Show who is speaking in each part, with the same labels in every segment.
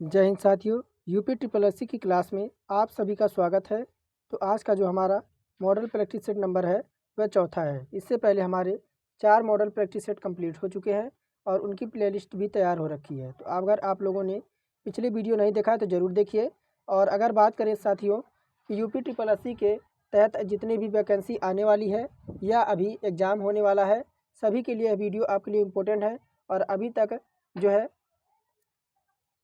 Speaker 1: जय हिंद साथियों। UP triple S सी की क्लास में आप सभी का स्वागत है। तो आज का जो हमारा मॉडल प्रैक्टिस सेट नंबर है वह चौथा है। इससे पहले हमारे 4 मॉडल प्रैक्टिस सेट कंप्लीट हो चुके हैं और उनकी प्लेलिस्ट भी तैयार हो रखी है। तो अगर आप लोगों ने पिछले वीडियो नहीं देखा है तो ज़रूर देखिए। और अगर बात करें साथियों कि यूपी ट्रिपल एस सी के तहत जितनी भी वैकेंसी आने वाली है या अभी एग्ज़ाम होने वाला है, सभी के लिए यह वीडियो आपके लिए इम्पोर्टेंट है। और अभी तक जो है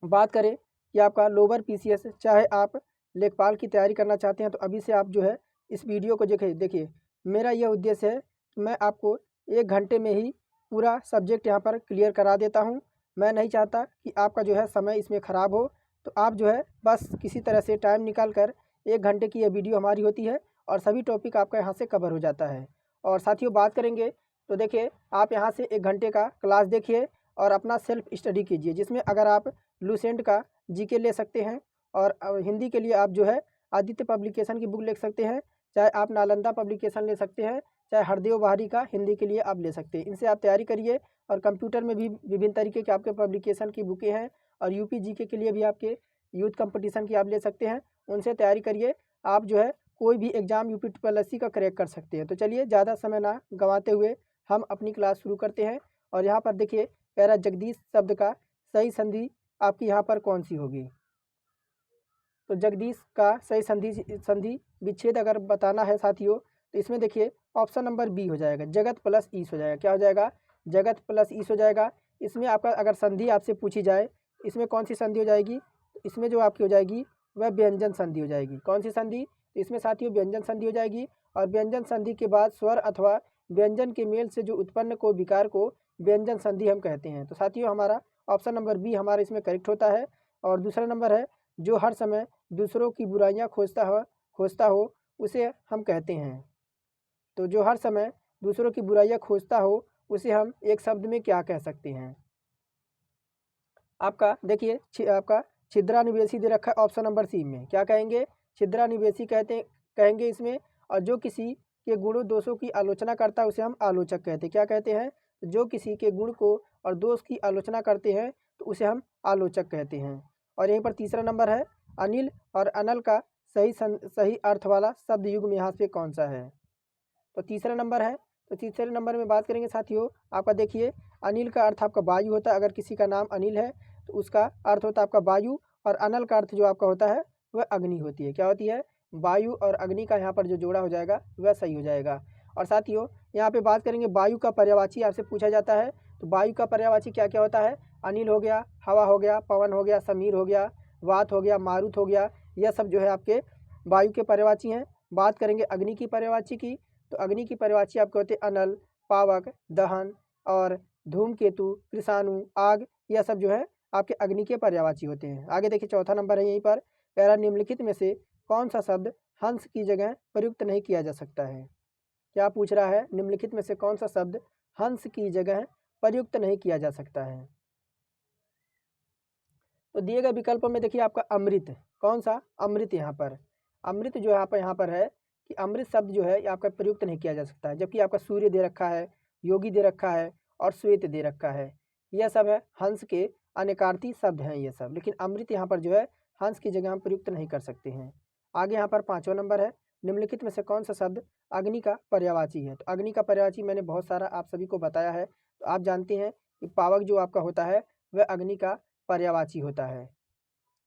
Speaker 1: बात करें कि आपका लोअर पीसीएस चाहे आप लेखपाल की तैयारी करना चाहते हैं तो अभी से आप जो है इस वीडियो को देखिए। मेरा यह उद्देश्य है कि मैं आपको 1 घंटे में ही पूरा सब्जेक्ट यहाँ पर क्लियर करा देता हूँ। मैं नहीं चाहता कि आपका जो है समय इसमें ख़राब हो। तो आप जो है बस किसी तरह से टाइम निकाल कर 1 घंटे की यह वीडियो हमारी होती है और सभी टॉपिक आपका यहाँ से कवर हो जाता है। और साथियों बात करेंगे तो देखिए, आप यहाँ से 1 घंटे का क्लास देखिए और अपना सेल्फ स्टडी कीजिए, जिसमें अगर आप लुसेंट का जीके ले सकते हैं और हिंदी के लिए आप जो है आदित्य पब्लिकेशन की बुक ले सकते हैं, चाहे आप नालंदा पब्लिकेशन ले सकते हैं, चाहे हरदेव बहारी का हिंदी के लिए आप ले सकते हैं। इनसे आप तैयारी करिए। और कंप्यूटर में भी विभिन्न तरीके के आपके पब्लिकेशन की बुकें हैं और यूपी जीके के लिए भी आपके यूथ कंपटीशन की आप ले सकते हैं, उनसे तैयारी करिए। आप जो है कोई भी exam UP triple S C का क्रैक कर सकते हैं। तो चलिए ज़्यादा समय ना गंवाते हुए हम अपनी क्लास शुरू करते हैं। और यहाँ पर देखिए, कह रहा जगदीश शब्द का सही संधि आपकी यहाँ पर कौन सी होगी। तो जगदीश का सही संधि विच्छेद अगर बताना है साथियों तो इसमें देखिए ऑप्शन नंबर बी हो जाएगा, जगत प्लस ईस हो जाएगा। क्या हो जाएगा? जगत प्लस ईस हो जाएगा। इसमें आपका अगर संधि आपसे पूछी जाए, इसमें कौन सी संधि हो जाएगी? इसमें जो आपकी हो जाएगी वह व्यंजन संधि हो जाएगी। कौन सी संधि? तो इसमें साथियों व्यंजन संधि हो जाएगी। और व्यंजन संधि के बाद स्वर अथवा व्यंजन के मेल से जो उत्पन्न को विकार को व्यंजन संधि हम कहते हैं। तो साथियों हमारा ऑप्शन नंबर बी हमारा इसमें करेक्ट होता है। और दूसरा नंबर है, जो हर समय दूसरों की बुराइयां खोजता हो उसे हम कहते हैं। तो जो हर समय दूसरों की बुराइयां खोजता हो उसे हम एक शब्द में क्या कह सकते हैं? आपका देखिए आपका छिद्रानिवेशी दे रखा है ऑप्शन नंबर सी में। क्या कहेंगे? छिद्रानिवेशी कहेंगे इसमें। और जो किसी के गुणों दोषों की आलोचना करता है उसे हम आलोचक कहते हैं। क्या कहते हैं? जो किसी के गुण को और दोष की आलोचना करते हैं तो उसे हम आलोचक कहते हैं। और यहीं पर तीसरा नंबर है, अनिल और अनल का सही अर्थ वाला शब्द युग्म यहाँ पे कौन सा है? तो तीसरा नंबर है। तो तीसरे नंबर में बात करेंगे साथियों, आपका देखिए अनिल का अर्थ आपका वायु होता है। अगर किसी का नाम अनिल है तो उसका अर्थ होता है आपका वायु। और अनल का अर्थ जो आपका होता है वह अग्नि होती है। क्या होती है? वायु और अग्नि का यहाँ पर जो जोड़ा हो जाएगा वह सही हो जाएगा। और साथियों यहाँ पे बात करेंगे वायु का पर्यायवाची आपसे पूछा जाता है। तो वायु का पर्यायवाची क्या क्या होता है? अनिल हो गया, हवा हो गया, पवन हो गया, समीर हो गया, वात हो गया, मारुत हो गया। यह सब जो है आपके वायु के पर्यायवाची हैं। बात करेंगे अग्नि की पर्यायवाची की। तो अग्नि की पर्यायवाची आपके होते हैं अनल, पावक, दहन और धूमकेतु, कृषाणु, आग। यह सब जो है आपके अग्नि के पर्यायवाची होते हैं। आगे देखिए चौथा नंबर है यहीं पर, कह रहा निम्नलिखित में से कौन सा शब्द हंस की जगह प्रयुक्त नहीं किया जा सकता है? क्या पूछ रहा है? निम्नलिखित में से कौन सा शब्द हंस की जगह प्रयुक्त नहीं किया जा सकता है? तो दिए गए विकल्पों में देखिए आपका अमृत, कौन सा? अमृत। यहाँ पर अमृत जो यहाँ पर है कि अमृत शब्द जो है ये आपका प्रयुक्त नहीं किया जा सकता है। जबकि आपका सूर्य दे रखा है, योगी दे रखा है और श्वेत दे रखा है। यह सब है हंस के अनेकार्थी शब्द हैं ये सब, लेकिन अमृत यहाँ पर जो है हंस की जगह हम प्रयुक्त नहीं कर सकते हैं। आगे यहाँ पर 5वां नंबर है, निम्नलिखित में से कौन सा शब्द अग्नि का पर्यायवाची है? तो अग्नि का पर्यायवाची मैंने बहुत सारा आप सभी को बताया है। तो आप जानते हैं कि पावक जो आपका होता है वह अग्नि का पर्यायवाची होता है।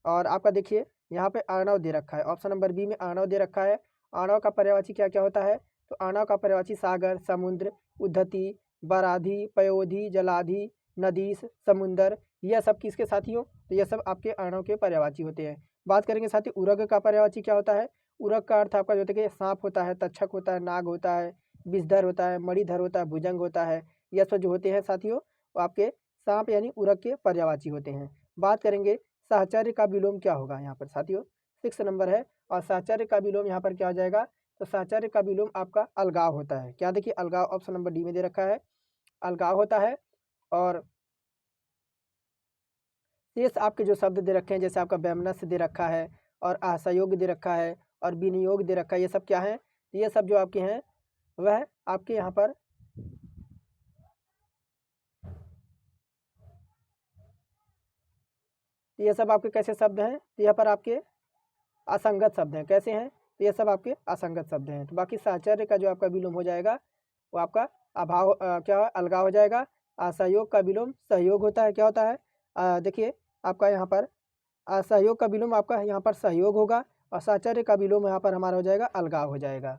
Speaker 1: और आपका देखिए यहाँ पे अर्णव दे रखा है, ऑप्शन नंबर बी में अर्णव दे रखा है। अर्णव का पर्यायवाची क्या क्या होता है? तो अर्णव का पर्यायवाची सागर, समुद्र, उद्धति, बराधी, पयोधी, जलाधी, नदीस, समुंदर। यह सब किसके साथियों? तो यह सब आपके अर्णव के पर्यायवाची होते हैं। बात करेंगे साथी उरग का पर्यायवाची क्या होता है? उरग का अर्थ आपका जो होता है कि सांप होता है, तक्षक होता है, नाग होता है, विषधर होता है, मणिधर होता है, भुजंग होता है। यह सब जो होते हैं साथियों वो आपके सांप यानी उरग के पर्यायवाची होते हैं। बात करेंगे साहचर्य का विलोम क्या होगा यहाँ पर साथियों? 6 नंबर है। और साहचर्य का विलोम यहाँ पर क्या हो जाएगा? तो साहचर्य का विलोम आपका अलगाव होता है। क्या देखिए अलगाव ऑप्शन नंबर डी में दे रखा है, अलगाव होता है। और शेष आपके जो शब्द दे रखे हैं जैसे आपका वैमनस्य दे रखा है और असहयोग दे रखा है और विनियोग दे रखा है, ये सब क्या है? ये सब जो आपके हैं वह आपके यहाँ पर तो ये सब आपके कैसे शब्द हैं, तो यहाँ पर आपके असंगत शब्द हैं। कैसे हैं, तो ये सब आपके असंगत शब्द हैं। तो बाकी साहचर्य का जो आपका विलोम हो जाएगा वो आपका अभाव क्या अलगाव हो जाएगा। असहयोग का विलोम सहयोग होता है। क्या होता है, देखिए आपका यहाँ पर असहयोग का विलोम आपका यहाँ पर सहयोग होगा और साहचर्य का विलोम यहाँ पर हमारा हो जाएगा अलगाव हो जाएगा।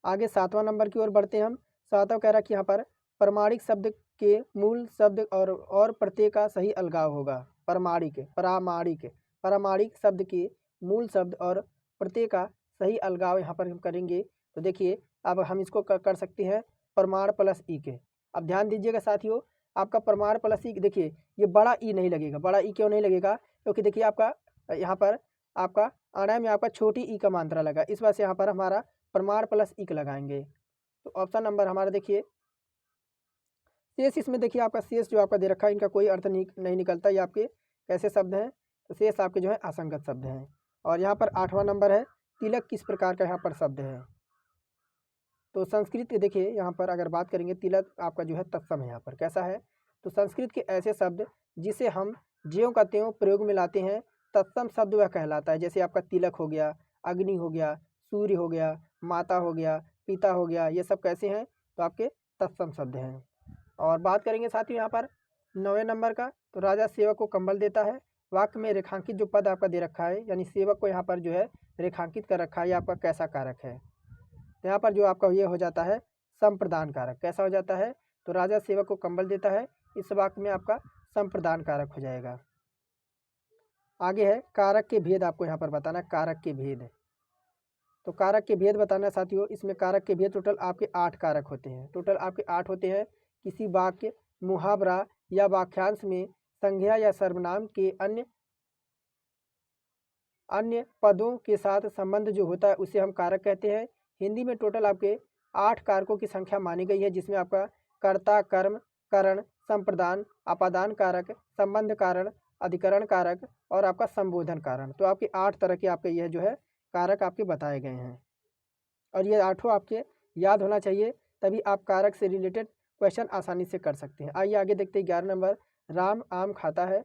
Speaker 1: आगे 7वां नंबर की ओर बढ़ते हैं हम। 7वां कह रहा कि यहाँ पर प्रमाणिक शब्द के मूल शब्द और प्रत्यय का सही अलगाव होगा। प्रामाणिक शब्द के मूल शब्द और प्रत्यय का सही अलगाव यहाँ पर हम करेंगे। तो देखिए अब हम इसको कर सकते हैं प्रमाण प्लस ई के। अब ध्यान दीजिएगा साथियों, आपका प्रमाण प्लस ई, देखिए ये बड़ा ई नहीं लगेगा। बड़ा ई क्यों नहीं लगेगा, क्योंकि देखिए आपका यहाँ पर आपका अणय में आपका छोटी ई का मात्रा लगा, इस वजह से यहाँ पर हमारा प्रमाण प्लस इक लगाएंगे। तो ऑप्शन नंबर हमारा देखिए शेष, इसमें देखिए आपका शेष जो आपका दे रखा है इनका कोई अर्थ नहीं निकलता। ये आपके कैसे शब्द हैं, तो शेष आपके जो है असंगत शब्द हैं। और यहाँ पर 8वां नंबर है तिलक किस प्रकार का यहाँ पर शब्द है। तो संस्कृत के देखिए यहाँ पर अगर बात करेंगे तिलक आपका जो है तत्सम है। यहाँ पर कैसा है, तो संस्कृत के ऐसे शब्द जिसे हम ज्यों का त्यों प्रयोग में लाते हैं तत्सम शब्द वह कहलाता है। जैसे आपका तिलक हो गया, अग्नि हो गया, सूर्य हो गया, माता हो गया, पिता हो गया, ये सब कैसे हैं, तो आपके तत्सम शब्द हैं। और बात करेंगे साथियों यहाँ पर 9वें नंबर का, तो राजा सेवक को कंबल देता है। वाक्य में रेखांकित जो पद आपका दे रखा है, यानी सेवक को यहाँ पर जो है रेखांकित कर रखा है, ये आपका कैसा कारक है। तो यहाँ पर जो आपका ये हो जाता है संप्रदान कारक। कैसा हो जाता है, तो राजा सेवक को कंबल देता है, इस वाक्य में आपका संप्रदान कारक हो जाएगा। आगे है कारक के भेद, आपको यहाँ पर बताना कारक के भेद। तो कारक के भेद बताना साथियों, इसमें कारक के भेद टोटल आपके 8 कारक होते हैं। टोटल आपके 8 होते हैं। किसी वाक्य, मुहावरा या वाक्यांश में संज्ञा या सर्वनाम के अन्य पदों के साथ संबंध जो होता है उसे हम कारक कहते हैं। हिंदी में टोटल आपके 8 कारकों की संख्या मानी गई है, जिसमें आपका कर्ता, कर्म, करण, संप्रदान, अपादान कारक, संबंध कारण, अधिकरण कारक और आपका संबोधन कारण। तो आपके 8 तरह के आपके यह जो है कारक आपके बताए गए हैं और ये 8 आपके याद होना चाहिए, तभी आप कारक से रिलेटेड क्वेश्चन आसानी से कर सकते हैं। आइए आगे देखते हैं 11 नंबर। राम आम खाता है,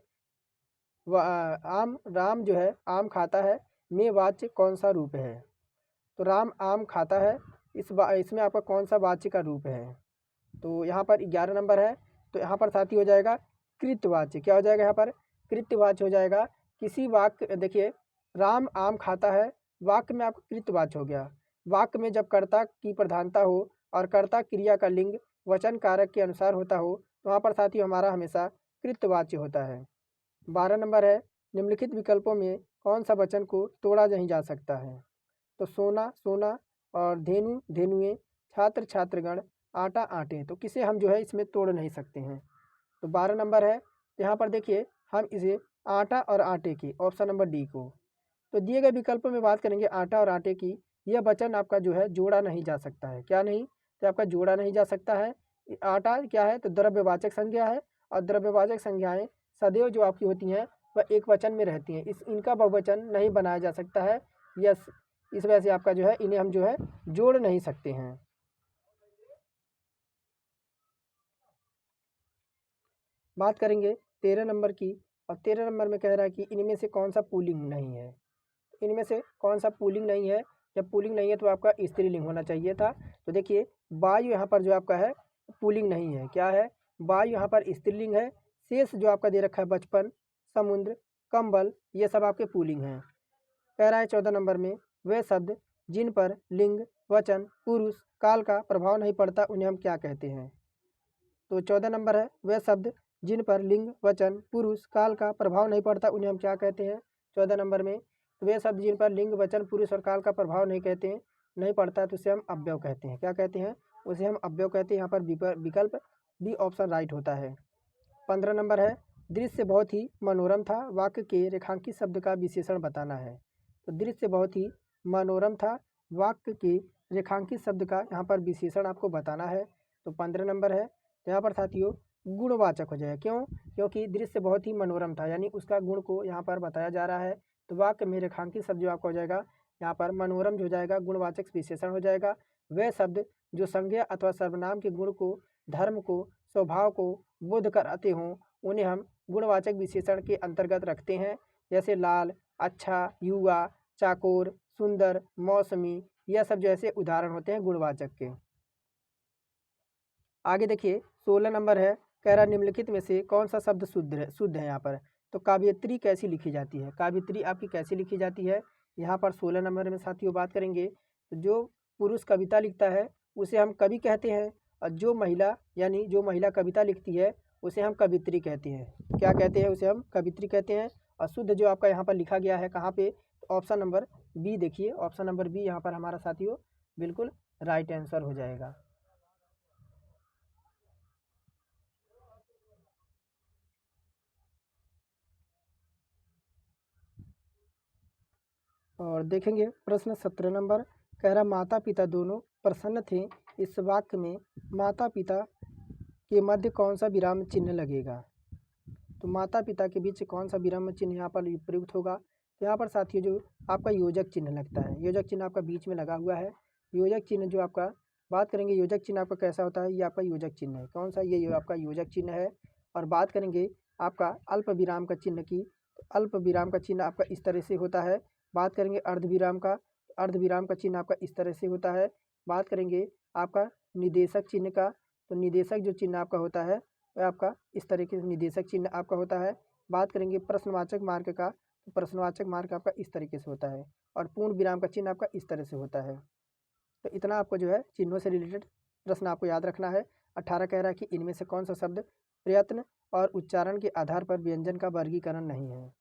Speaker 1: राम जो है आम खाता है में वाच्य कौन सा रूप है। तो राम आम खाता है, इसमें आपका कौन सा वाच्य का रूप है। तो यहाँ पर 11 नंबर है, तो यहाँ पर साथी हो जाएगा कृत्यवाच्य। क्या हो जाएगा, यहाँ पर कृत्यवाच्य हो जाएगा। किसी वाक्य, देखिए राम आम खाता है, वाक्य में आपका कृत्यवाच्य हो गया। वाक्य में जब कर्ता की प्रधानता हो और कर्ता क्रिया का लिंग वचन कारक के अनुसार होता हो, तो वहाँ पर साथी हमारा हमेशा कृत्यवाच्य होता है। 12 नंबर है, निम्नलिखित विकल्पों में कौन सा वचन को तोड़ा नहीं जा सकता है। तो सोना सोना और धेनु धेनुएं, छात्र छात्रगण, आटा आटे, तो किसे हम जो है इसमें तोड़ नहीं सकते हैं। तो 12 नंबर है, यहाँ पर देखिए हम इसे आटा और आटे की, ऑप्शन नंबर डी को। तो दिए गए विकल्पों में बात करेंगे आटा और आटे की, यह वचन आपका जो है जोड़ा नहीं जा सकता है। क्या नहीं, तो आपका जोड़ा नहीं जा सकता है। आटा क्या है, तो द्रव्यवाचक संज्ञा है और द्रव्यवाचक संज्ञाएं सदैव जो आपकी होती हैं वह एक वचन में रहती हैं, इनका बहुवचन नहीं बनाया जा सकता है। यस, इस वजह से आपका जो है इन्हें हम जो है जोड़ नहीं सकते हैं। बात करेंगे 13 नंबर की, और 13 नंबर में कह रहा है कि इनमें से कौन सा पुल्लिंग नहीं है। इनमें से कौन सा पुल्लिंग नहीं है, जब पुल्लिंग नहीं है तो आपका स्त्रीलिंग होना चाहिए था। तो देखिए वायु यहाँ पर जो आपका है पुल्लिंग नहीं है। क्या है, वायु यहाँ पर स्त्रीलिंग है। शेष जो आपका दे रखा है बचपन, समुद्र, कंबल, ये सब आपके पुल्लिंग हैं। कह रहा है 14 नंबर में, वे शब्द जिन पर लिंग, वचन, पुरुष, काल का प्रभाव नहीं पड़ता उन्हें हम क्या कहते हैं। तो 14 नंबर है, वे शब्द जिन पर लिंग, वचन, पुरुष, काल का प्रभाव नहीं पड़ता उन्हें हम क्या कहते हैं। 14 नंबर में, तो वे शब्द जिन पर लिंग, वचन, पुरुष और काल का प्रभाव नहीं पड़ता तो उसे हम अव्यय कहते हैं। क्या कहते हैं, उसे हम अव्यय कहते हैं। यहाँ पर विकल्प बी ऑप्शन राइट होता है। 15 नंबर है, दृश्य बहुत ही मनोरम था, वाक्य के रेखांकित शब्द का विशेषण बताना है। तो दृश्य बहुत ही मनोरम था, वाक्य के रेखांकित शब्द का यहाँ पर विशेषण आपको बताना है। तो 15 नंबर है, तो यहाँ पर साथियों गुणवाचक हो जाएगा। क्यों, क्योंकि दृश्य बहुत ही मनोरम था, यानी उसका गुण को यहाँ पर बताया जा रहा है। तो वाक्य में रेखांकित शब्द जो आपका हो जाएगा यहाँ पर मनोरम जो हो जाएगा गुणवाचक विशेषण हो जाएगा। वह शब्द जो संज्ञा अथवा सर्वनाम के गुण को, धर्म को, स्वभाव को बोध कराते हों उन्हें हम गुणवाचक विशेषण के अंतर्गत रखते हैं, जैसे लाल, अच्छा, युवा, चाकोर, सुंदर, मौसमी, यह सब जो ऐसे उदाहरण होते हैं गुणवाचक के। आगे देखिए 16 नंबर है, कह रहा निम्नलिखित में से कौन सा शब्द शुद्ध है यहाँ पर। तो काव्यत्री कैसी लिखी जाती है, काव्यत्री आपकी कैसी लिखी जाती है, यहाँ पर 16 नंबर में साथियों बात करेंगे। तो जो पुरुष कविता लिखता है उसे हम कवि कहते हैं, और जो महिला यानी जो महिला कविता लिखती है उसे हम कवित्री कहते हैं। क्या कहते हैं, उसे हम कवित्री कहते हैं। और शुद्ध जो आपका यहाँ पर लिखा गया है कहाँ पे, तो ऑप्शन नंबर बी देखिए, ऑप्शन नंबर बी यहाँ पर हमारा साथियों बिल्कुल राइट आंसर हो जाएगा। और देखेंगे प्रश्न 17 नंबर, कह रहा माता पिता दोनों प्रसन्न थे, इस वाक्य में माता पिता के मध्य कौन सा विराम चिन्ह लगेगा। तो माता पिता के बीच कौन सा विराम चिन्ह यहाँ पर प्रयुक्त होगा। तो यहाँ पर साथियों जो आपका योजक चिन्ह लगता है, योजक चिन्ह आपका बीच में लगा हुआ है। योजक चिन्ह जो आपका बात करेंगे, योजक चिन्ह आपका कैसा होता है, ये आपका योजक चिन्ह है। कौन सा, ये आपका योजक चिन्ह है। और बात करेंगे आपका अल्प विराम का चिन्ह की, तो अल्प विराम का चिन्ह आपका इस तरह से होता है। बात करेंगे अर्धविराम का, तो अर्धविराम का चिन्ह आपका इस तरह से होता है। बात करेंगे आपका निदेशक चिन्ह का, तो निदेशक जो चिन्ह आपका होता है वह आपका इस तरीके से निदेशक चिन्ह आपका होता है। बात करेंगे प्रश्नवाचक मार्क का, तो प्रश्नवाचक मार्क आपका इस तरीके से होता है। और पूर्ण विराम का चिन्ह आपका इस तरह से होता है। तो इतना आपको जो है चिन्हों से रिलेटेड प्रश्न आपको याद रखना है। 18 कह रहा है कि इनमें से कौन सा शब्द प्रयत्न और उच्चारण के आधार पर व्यंजन का वर्गीकरण नहीं है।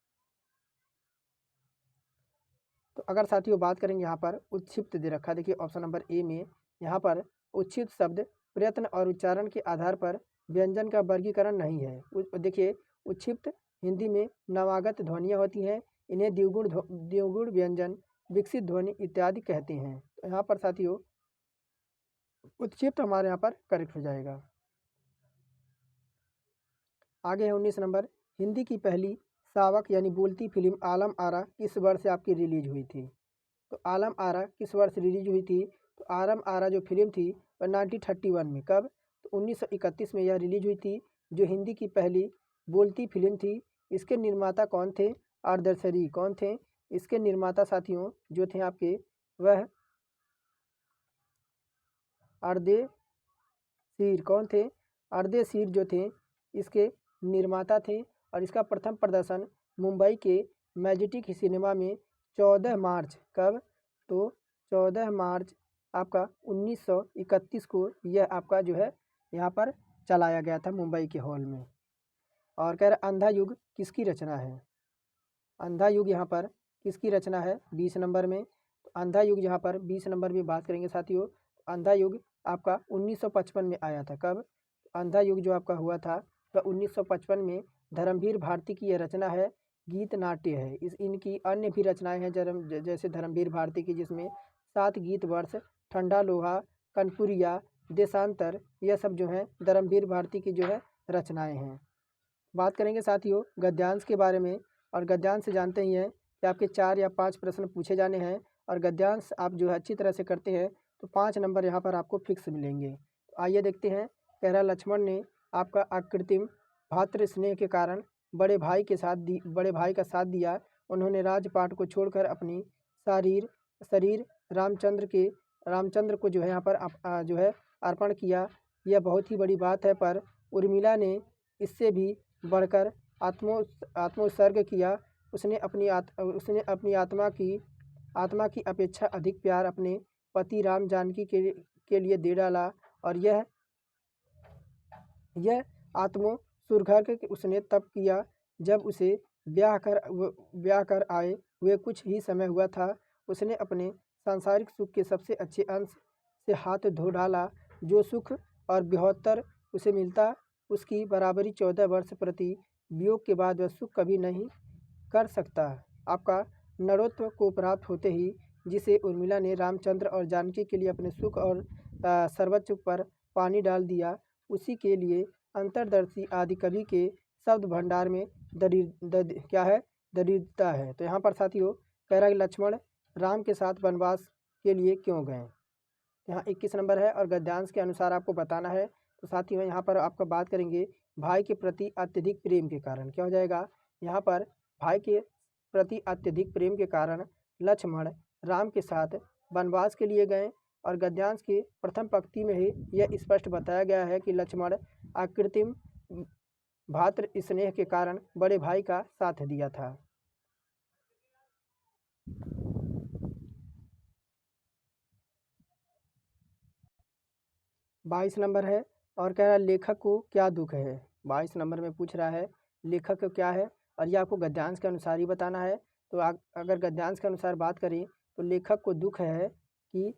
Speaker 1: तो अगर साथियों बात करेंगे यहाँ पर उत्क्षिप्त दे रखा, देखिए ऑप्शन नंबर ए में यहाँ पर उत्क्षिप्त शब्द प्रयत्न और उच्चारण के आधार पर व्यंजन का वर्गीकरण नहीं है। देखिए उत्क्षिप्त हिंदी में नवागत ध्वनियाँ होती हैं, इन्हें द्विगुण व्यंजन, विकसित ध्वनि इत्यादि कहते हैं। तो यहाँ पर साथियों उत्क्षिप्त हमारे यहाँ पर करेक्ट हो जाएगा। आगे है 19 नंबर, हिंदी की पहली सावक यानी बोलती फिल्म आलम आरा किस वर्ष आपकी रिलीज हुई थी। तो आलम आरा किस वर्ष रिलीज हुई थी। तो आलम आरा जो फिल्म थी वह 1931 में, कब, तो 1931 में यह रिलीज हुई थी, जो हिंदी की पहली बोलती फिल्म थी। इसके निर्माता कौन थे, आर्दशरी कौन थे, इसके निर्माता साथियों जो थे आपके वह अर्देशीर कौन थे, अर्देशीर जो थे इसके निर्माता थे। और इसका प्रथम प्रदर्शन मुंबई के मैजेस्टिक सिनेमा में 14 मार्च, कब, तो 14 मार्च आपका 1931 को यह आपका जो है यहाँ पर चलाया गया था मुंबई के हॉल में। और कह रहा अंधा युग किसकी रचना है। अंधा युग यहाँ पर किसकी रचना है 20 नंबर में। तो अंधा युग यहाँ पर 20 नंबर में बात करेंगे साथियों, अंधा युग आपका 1955 में आया था, कब, अंधा युग जो आपका हुआ था वह 1955 में। धर्मवीर भारती की यह रचना है, गीत नाट्य है। इनकी अन्य भी रचनाएं हैं जैसे धर्मवीर भारती की, जिसमें 7 गीत वर्ष, ठंडा लोहा, कनपुरिया, देशांतर, यह सब जो हैं धर्मवीर भारती की जो है रचनाएं हैं। बात करेंगे साथियों गद्यांश के बारे में। और गद्यांश से जानते ही हैं कि आपके 4 या 5 प्रश्न पूछे जाने हैं, और गद्यांश आप जो है अच्छी तरह से करते हैं तो 5 नंबर यहाँ पर आपको फिक्स मिलेंगे। तो आइए देखते हैं। कह रहा लक्ष्मण ने आपका अकृत्रिम भातृ स्नेह के कारण बड़े भाई का साथ दिया। उन्होंने राजपाट को छोड़कर अपनी शरीर रामचंद्र को जो है यहाँ पर जो है अर्पण किया। यह बहुत ही बड़ी बात है, पर उर्मिला ने इससे भी बढ़कर आत्मोत्सर्ग किया। उसने अपनी आत्मा की अपेक्षा अधिक प्यार अपने पति राम जानकी के लिए दे डाला। और यह आत्मोत्सर्ग उसने तब किया जब उसे ब्याह कर आए हुए कुछ ही समय हुआ था। उसने अपने सांसारिक सुख के सबसे अच्छे अंश से हाथ धो डाला। जो सुख और ब्योहतर उसे मिलता उसकी बराबरी 14 वर्ष प्रति वियोग के बाद वह सुख कभी नहीं कर सकता। आपका नरोत्व को प्राप्त होते ही जिसे उर्मिला ने रामचंद्र और जानकी के लिए अपने सुख और सर्वोच्च पर पानी डाल दिया, उसी के लिए अंतर्दर्शी आदि कवि के शब्द भंडार में दरिद्रता है। तो यहाँ पर साथियों कह रहा है लक्ष्मण राम के साथ वनवास के लिए क्यों गए। यहाँ 21 नंबर है, और गद्यांश के अनुसार आपको बताना है। तो साथियों यहाँ पर आपका बात करेंगे भाई के प्रति अत्यधिक प्रेम के कारण। क्या हो जाएगा यहाँ पर? भाई के प्रति अत्यधिक प्रेम के कारण लक्ष्मण राम के साथ वनवास के लिए गए। और गद्यांश की प्रथम पंक्ति में ही यह स्पष्ट बताया गया है कि लक्ष्मण अकृत्रिम भातृ स्नेह के कारण बड़े भाई का साथ दिया था। बाईस नंबर है और कह रहा है लेखक को क्या दुख है। 22 नंबर में पूछ रहा है लेखक को क्या है, और ये आपको गद्यांश के अनुसार ही बताना है। तो अगर गद्यांश के अनुसार बात करें तो लेखक को दुख है कि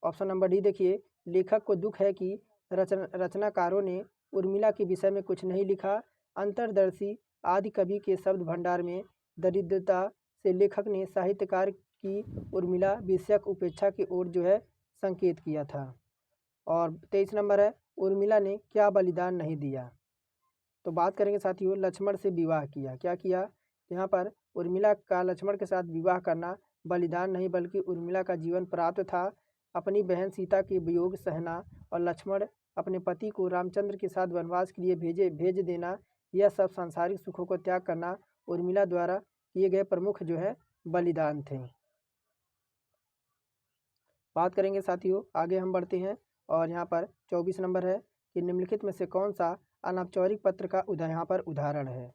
Speaker 1: ऑप्शन नंबर डी देखिए, लेखक को दुख है कि रचनाकारों ने उर्मिला के विषय में कुछ नहीं लिखा। अंतर्दर्शी आदि कवि के शब्द भंडार में दरिद्रता से लेखक ने साहित्यकार की उर्मिला विषयक उपेक्षा की ओर जो है संकेत किया था। और 23 नंबर है उर्मिला ने क्या बलिदान नहीं दिया। तो बात करेंगे साथियों, लक्ष्मण से विवाह किया। क्या किया? यहाँ पर उर्मिला का लक्ष्मण के साथ विवाह करना बलिदान नहीं बल्कि उर्मिला का जीवन प्राप्त था। अपनी बहन सीता के वियोग सहना और लक्ष्मण अपने पति को रामचंद्र के साथ वनवास के लिए भेज देना, यह सब सांसारिक सुखों को त्याग करना उर्मिला द्वारा किए गए प्रमुख जो है बलिदान थे। बात करेंगे साथियों, आगे हम बढ़ते हैं और यहाँ पर 24 नंबर है कि निम्नलिखित में से कौन सा अनौपचारिक पत्र का यहाँ पर उदाहरण है।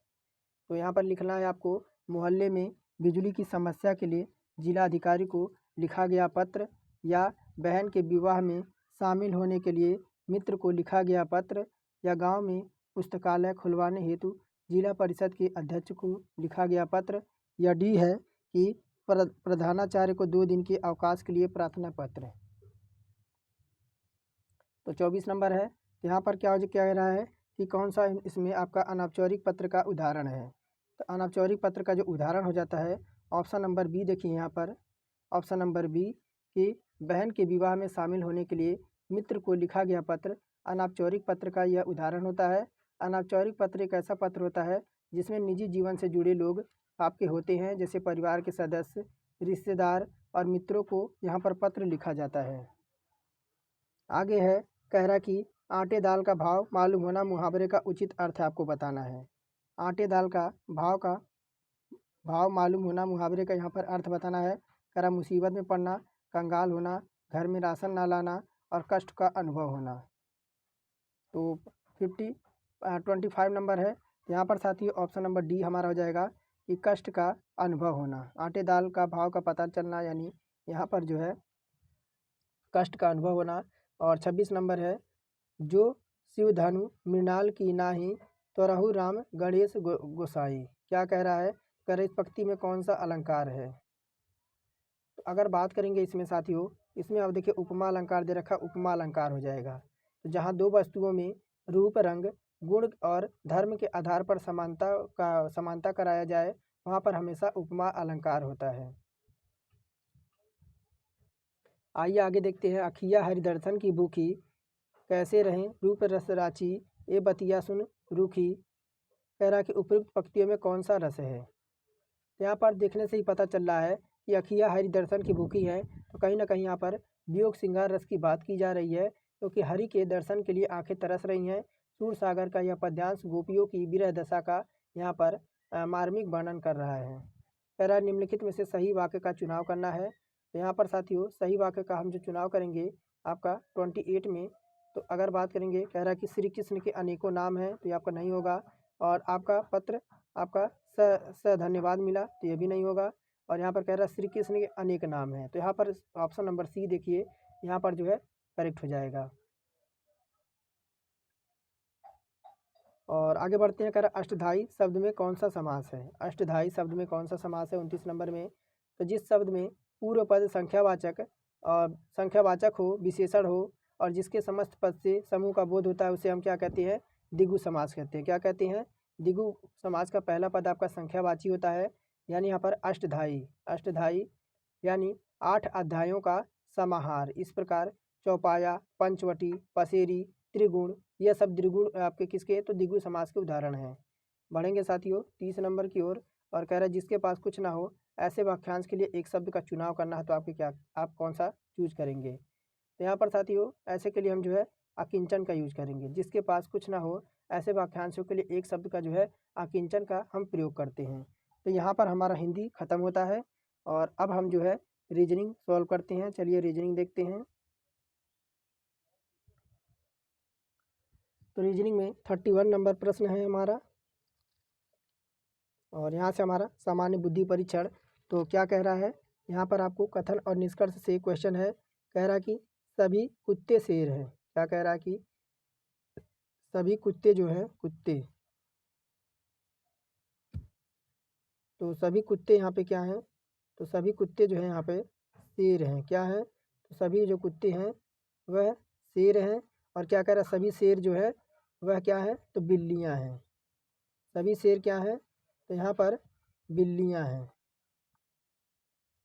Speaker 1: तो यहाँ पर लिखना है आपको, मोहल्ले में बिजली की समस्या के लिए जिला अधिकारी को लिखा गया पत्र, या बहन के विवाह में शामिल होने के लिए मित्र को लिखा गया पत्र, या गांव में पुस्तकालय खुलवाने हेतु जिला परिषद के अध्यक्ष को लिखा गया पत्र, या डी है कि प्रधानाचार्य को 2 दिन के अवकाश के लिए प्रार्थना पत्र। तो 24 नंबर है, यहाँ पर क्या कह रहा है कि कौन सा इसमें आपका अनौपचारिक पत्र का उदाहरण है। तो अनौपचारिक पत्र का जो उदाहरण हो जाता है ऑप्शन नंबर बी देखिए यहाँ पर, ऑप्शन नंबर बी कि बहन के विवाह में शामिल होने के लिए मित्र को लिखा गया पत्र अनौपचारिक पत्र का यह उदाहरण होता है। अनौपचारिक पत्र एक ऐसा पत्र होता है जिसमें निजी जीवन से जुड़े लोग आपके होते हैं, जैसे परिवार के सदस्य, रिश्तेदार और मित्रों को यहाँ पर पत्र लिखा जाता है। आगे है, कह रहा कि आटे दाल का भाव मालूम होना मुहावरे का उचित अर्थ आपको बताना है। आटे दाल का भाव मालूम होना मुहावरे का यहाँ पर अर्थ बताना है। कह रहा मुसीबत में पड़ना, कंगाल होना, घर में राशन ना लाना और कष्ट का अनुभव होना। तो 25 नंबर है, यहाँ पर साथियों ऑप्शन नंबर डी हमारा हो जाएगा कि कष्ट का अनुभव होना। आटे दाल का भाव का पता चलना, यानी यहाँ पर जो है कष्ट का अनुभव होना। और 26 नंबर है, जो शिव धनु मृणाल की नाही त्वरहु राम गणेश गोसाई। क्या कह रहा है? कह रहे इस पंक्ति में कौन सा अलंकार है। तो अगर बात करेंगे इसमें साथियों, इसमें आप देखिए उपमा अलंकार दे रखा, उपमा अलंकार हो जाएगा। तो जहाँ 2 वस्तुओं में रूप, रंग, गुण और धर्म के आधार पर समानता कराया जाए, वहाँ पर हमेशा उपमा अलंकार होता है। आइए आगे देखते हैं, अखिया हरिदर्शन की भूखी कैसे रहें रूप रस राची ए बतिया सुन रूखी। कह रहा कि उपयुक्त पंक्तियों में कौन सा रस है। यहाँ पर देखने से ही पता चल रहा है कि अखिया हरि दर्शन की भूखी है, तो कहीं ना कहीं यहाँ पर वियोग श्रृंगार रस की बात की जा रही है, क्योंकि हरि के दर्शन के लिए आंखें तरस रही हैं। सूर सागर का यह पद्यांश गोपियों की विरह दशा का यहाँ पर मार्मिक वर्णन कर रहा है। कह रहा निम्नलिखित में से सही वाक्य का चुनाव करना है। तो यहाँ पर साथियों सही वाक्य का हम जो चुनाव करेंगे आपका 28 में, तो अगर बात करेंगे, कह रहा है कि श्री कृष्ण के अनेकों नाम हैं, तो ये आपका नहीं होगा। और आपका पत्र आपका स धन्यवाद मिला, तो ये भी नहीं होगा। और यहाँ पर कह रहा है श्री कृष्ण के अनेक नाम हैं, तो यहाँ पर ऑप्शन नंबर सी देखिए, यहाँ पर जो है करेक्ट हो जाएगा। और आगे बढ़ते हैं, कह रहा अष्टधाई शब्द में कौन सा समास है। अष्टधाई शब्द में कौन सा समास है 29 नंबर में। तो जिस शब्द में पूर्व पद संख्यावाचक हो, विशेषण हो और जिसके समस्त पद से समूह का बोध होता है, उसे हम क्या कहते हैं? द्विगु समास कहते हैं। क्या कहते हैं? द्विगु समास का पहला पद आपका संख्यावाची होता है, यानी यहाँ पर अष्टधाई यानी 8 अध्यायों का समाहार। इस प्रकार चौपाया, पंचवटी, पसेरी, त्रिगुण, यह सब द्विगुण आपके किसके? तो द्विगु समास के उदाहरण हैं। बढ़ेंगे साथियों 30 नंबर की ओर, और कह रहा है जिसके पास कुछ ना हो ऐसे वाक्यांश के लिए एक शब्द का चुनाव करना है, तो आप कौन सा चूज करेंगे। तो यहाँ पर साथियों ऐसे के लिए हम जो है अकिंचन का यूज करेंगे। जिसके पास कुछ ना हो ऐसे वाक्यांशों के लिए एक शब्द का जो है आकिंचन का हम प्रयोग करते हैं। तो यहाँ पर हमारा हिंदी खत्म होता है और अब हम जो है रीजनिंग सॉल्व करते हैं। चलिए रीजनिंग देखते हैं। तो रीजनिंग में 31 नंबर प्रश्न है हमारा और यहाँ से हमारा सामान्य बुद्धि परीक्षण। तो क्या कह रहा है, यहाँ पर आपको कथन और निष्कर्ष से क्वेश्चन है। कह रहा कि सभी कुत्ते शेर हैं। क्या कह रहा है कि सभी कुत्ते जो हैं कुत्ते, तो सभी कुत्ते यहाँ पे क्या हैं, तो सभी कुत्ते जो हैं यहाँ पे शेर हैं। क्या है, तो सभी जो कुत्ते हैं वह शेर हैं। और क्या कह रहा है, सभी शेर जो है वह क्या है, तो बिल्लियाँ हैं। सभी शेर क्या हैं, तो यहाँ पर बिल्लियाँ हैं।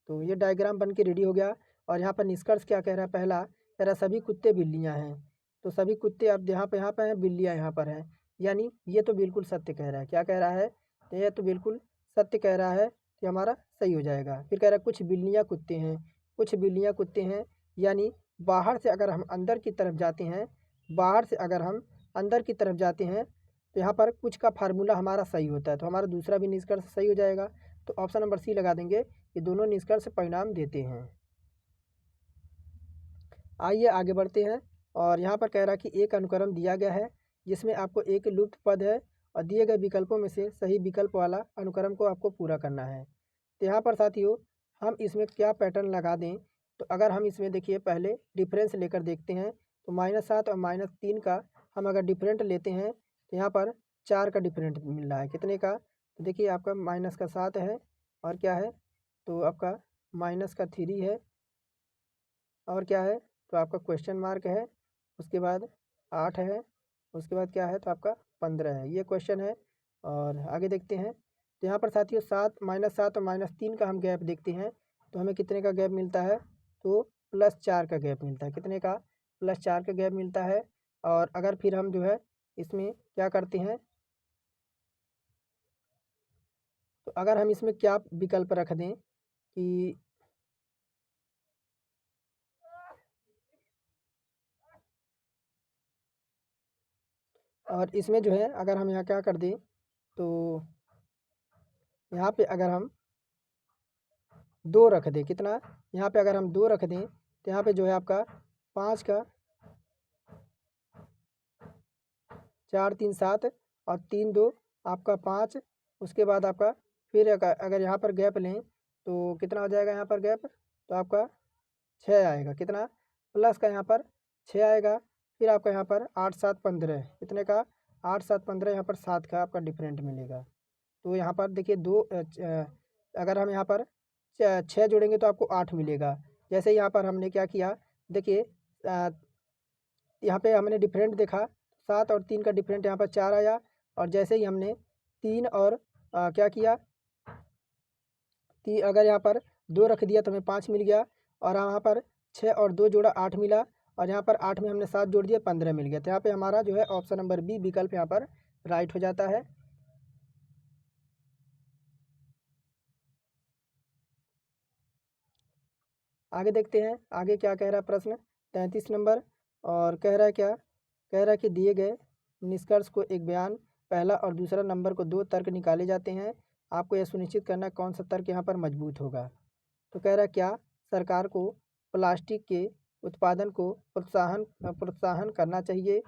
Speaker 1: तो ये डायग्राम बन के रेडी हो गया। और यहाँ पर निष्कर्ष क्या कह रहा है, पहला कह रहा है सभी कुत्ते बिल्लियाँ हैं। तो सभी कुत्ते अब यहाँ पे हैं, बिल्लियाँ यहाँ पर हैं, यानी ये तो बिल्कुल सत्य कह रहा है। क्या कह रहा है, तो ये तो बिल्कुल सत्य कह रहा है कि हमारा सही हो जाएगा। फिर कह रहा है कुछ बिल्लियाँ कुत्ते हैं, कुछ बिल्लियाँ कुत्ते हैं, यानी बाहर से अगर हम अंदर की तरफ जाते हैं, बाहर से अगर हम अंदर की तरफ जाते हैं तो यहाँ पर कुछ का फार्मूला हमारा सही होता है। तो हमारा दूसरा भी निष्कर्ष सही हो जाएगा। तो ऑप्शन नंबर सी लगा देंगे, ये दोनों निष्कर्ष परिणाम देते हैं। आइए आगे बढ़ते हैं। और यहाँ पर कह रहा है कि एक अनुक्रम दिया गया है जिसमें आपको एक लुप्त पद है और दिए गए विकल्पों में से सही विकल्प वाला अनुक्रम को आपको पूरा करना है। तो यहाँ पर साथियों हम इसमें क्या पैटर्न लगा दें, तो अगर हम इसमें देखिए पहले डिफरेंस लेकर देखते हैं। तो -7 और -3 का हम अगर डिफरेंट लेते हैं तो यहाँ पर 4 का डिफरेंट मिल रहा है। कितने का, तो देखिए आपका -7 है और क्या है, तो आपका -3 है और क्या है, तो आपका क्वेश्चन मार्क है, उसके बाद 8 है, उसके बाद क्या है, तो आपका 15 है। ये क्वेश्चन है। और आगे देखते हैं। तो यहाँ पर साथियों -7 और -3 का हम गैप देखते हैं तो हमें कितने का गैप मिलता है, तो +4 का गैप मिलता है। कितने का, +4 का गैप मिलता है। और अगर फिर हम जो है इसमें क्या करते हैं, तो अगर हम इसमें क्या विकल्प रख दें कि और इसमें जो है अगर हम यहाँ क्या कर दें, तो यहाँ पे अगर हम 2 रख दें, कितना, यहाँ पे अगर हम 2 रख दें तो यहाँ पे जो है आपका 5 का 4 3 7 और 3 2 आपका 5। उसके बाद आपका फिर अगर यहाँ पर गैप लें तो कितना हो जाएगा, यहाँ पर गैप तो आपका 6 आएगा। कितना, प्लस का यहाँ पर 6 आएगा। फिर आपका यहाँ पर 8 7 15, कितने का, 8 7 15, यहाँ पर 7 का आपका डिफरेंट मिलेगा। तो यहाँ पर देखिए अगर हम यहाँ पर 6 जोड़ेंगे तो आपको 8 मिलेगा। जैसे यहाँ पर हमने क्या किया, देखिए यहाँ पे हमने डिफरेंट देखा, 7 और 3 का डिफरेंट यहाँ पर 4 आया। और जैसे ही हमने 3 और क्या किया, अगर यहाँ पर 2 रख दिया तो हमें 5 मिल गया। और यहाँ पर 6 और 2 जोड़ा 8 मिला। और यहाँ पर 8 में हमने 7 जोड़ दिया, 15 मिल गया। तो यहाँ पे हमारा जो है ऑप्शन नंबर बी विकल्प यहाँ पर राइट हो जाता है। आगे देखते हैं, आगे क्या कह रहा है प्रश्न 33 नंबर। और कह रहा है क्या, कह रहा है कि दिए गए निष्कर्ष को एक बयान, पहला और दूसरा नंबर को 2 तर्क निकाले जाते हैं। आपको यह सुनिश्चित करना कौन सा तर्क यहाँ पर मजबूत होगा। तो कह रहा है क्या सरकार को प्लास्टिक के उत्पादन को प्रोत्साहन करना चाहिए।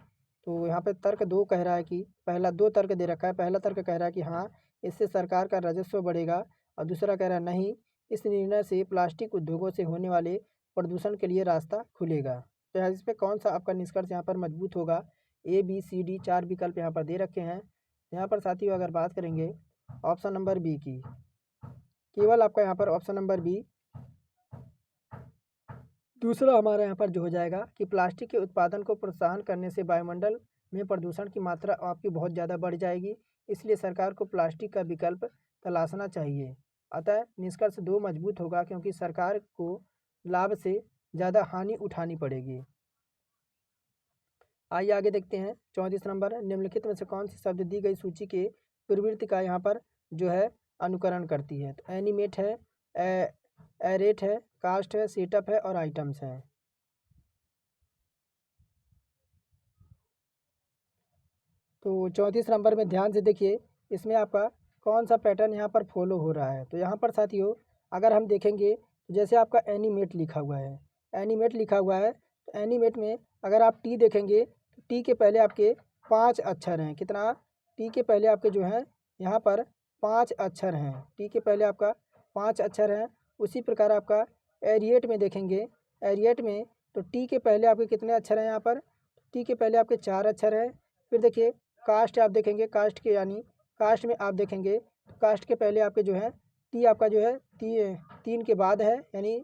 Speaker 1: तो यहाँ पे तर्क 2 कह रहा है कि पहला 2 तर्क दे रखा है। पहला तर्क कह रहा है कि हाँ, इससे सरकार का राजस्व बढ़ेगा। और दूसरा कह रहा है नहीं, इस निर्णय से प्लास्टिक उद्योगों से होने वाले प्रदूषण के लिए रास्ता खुलेगा। तो यहाँ इस पर कौन सा आपका निष्कर्ष यहाँ पर मजबूत होगा। A B C D 4 विकल्प यहाँ पर दे रखे हैं। यहाँ पर साथियों अगर बात करेंगे ऑप्शन नंबर बी की, केवल आपका यहाँ पर ऑप्शन नंबर बी दूसरा हमारा यहाँ पर जो हो जाएगा कि प्लास्टिक के उत्पादन को प्रोत्साहन करने से वायुमंडल में प्रदूषण की मात्रा आपकी बहुत ज़्यादा बढ़ जाएगी। इसलिए सरकार को प्लास्टिक का विकल्प तलाशना चाहिए। अतः निष्कर्ष 2 मजबूत होगा क्योंकि सरकार को लाभ से ज़्यादा हानि उठानी पड़ेगी। आइए आगे देखते हैं 34 नंबर, निम्नलिखित में से कौन सी शब्द दी गई सूची के प्रवृत्ति का यहाँ पर जो है अनुकरण करती है। तो एनिमेट है, एरेट है, कास्ट है, सेटअप है और आइटम्स है। तो 34 नंबर में ध्यान से देखिए, इसमें आपका कौन सा पैटर्न यहाँ पर फॉलो हो रहा है। तो यहाँ पर साथियों अगर हम देखेंगे तो जैसे आपका एनिमेट लिखा हुआ है, एनिमेट लिखा हुआ है, तो एनिमेट में अगर आप टी देखेंगे तो टी के पहले आपके 5 अक्षर हैं। कितना? टी के पहले आपके जो हैं यहाँ पर 5 अक्षर हैं। टी के पहले आपका 5 अक्षर हैं। उसी प्रकार आपका एरिएट में देखेंगे, एरिएट में तो टी के पहले आपके कितने अक्षर हैं यहाँ पर? टी के पहले आपके 4 अक्षर हैं। फिर देखिए कास्ट आप देखेंगे, कास्ट के यानी कास्ट में आप देखेंगे तो कास्ट के पहले आपके जो है टी आपका जो है 3 के बाद है, यानी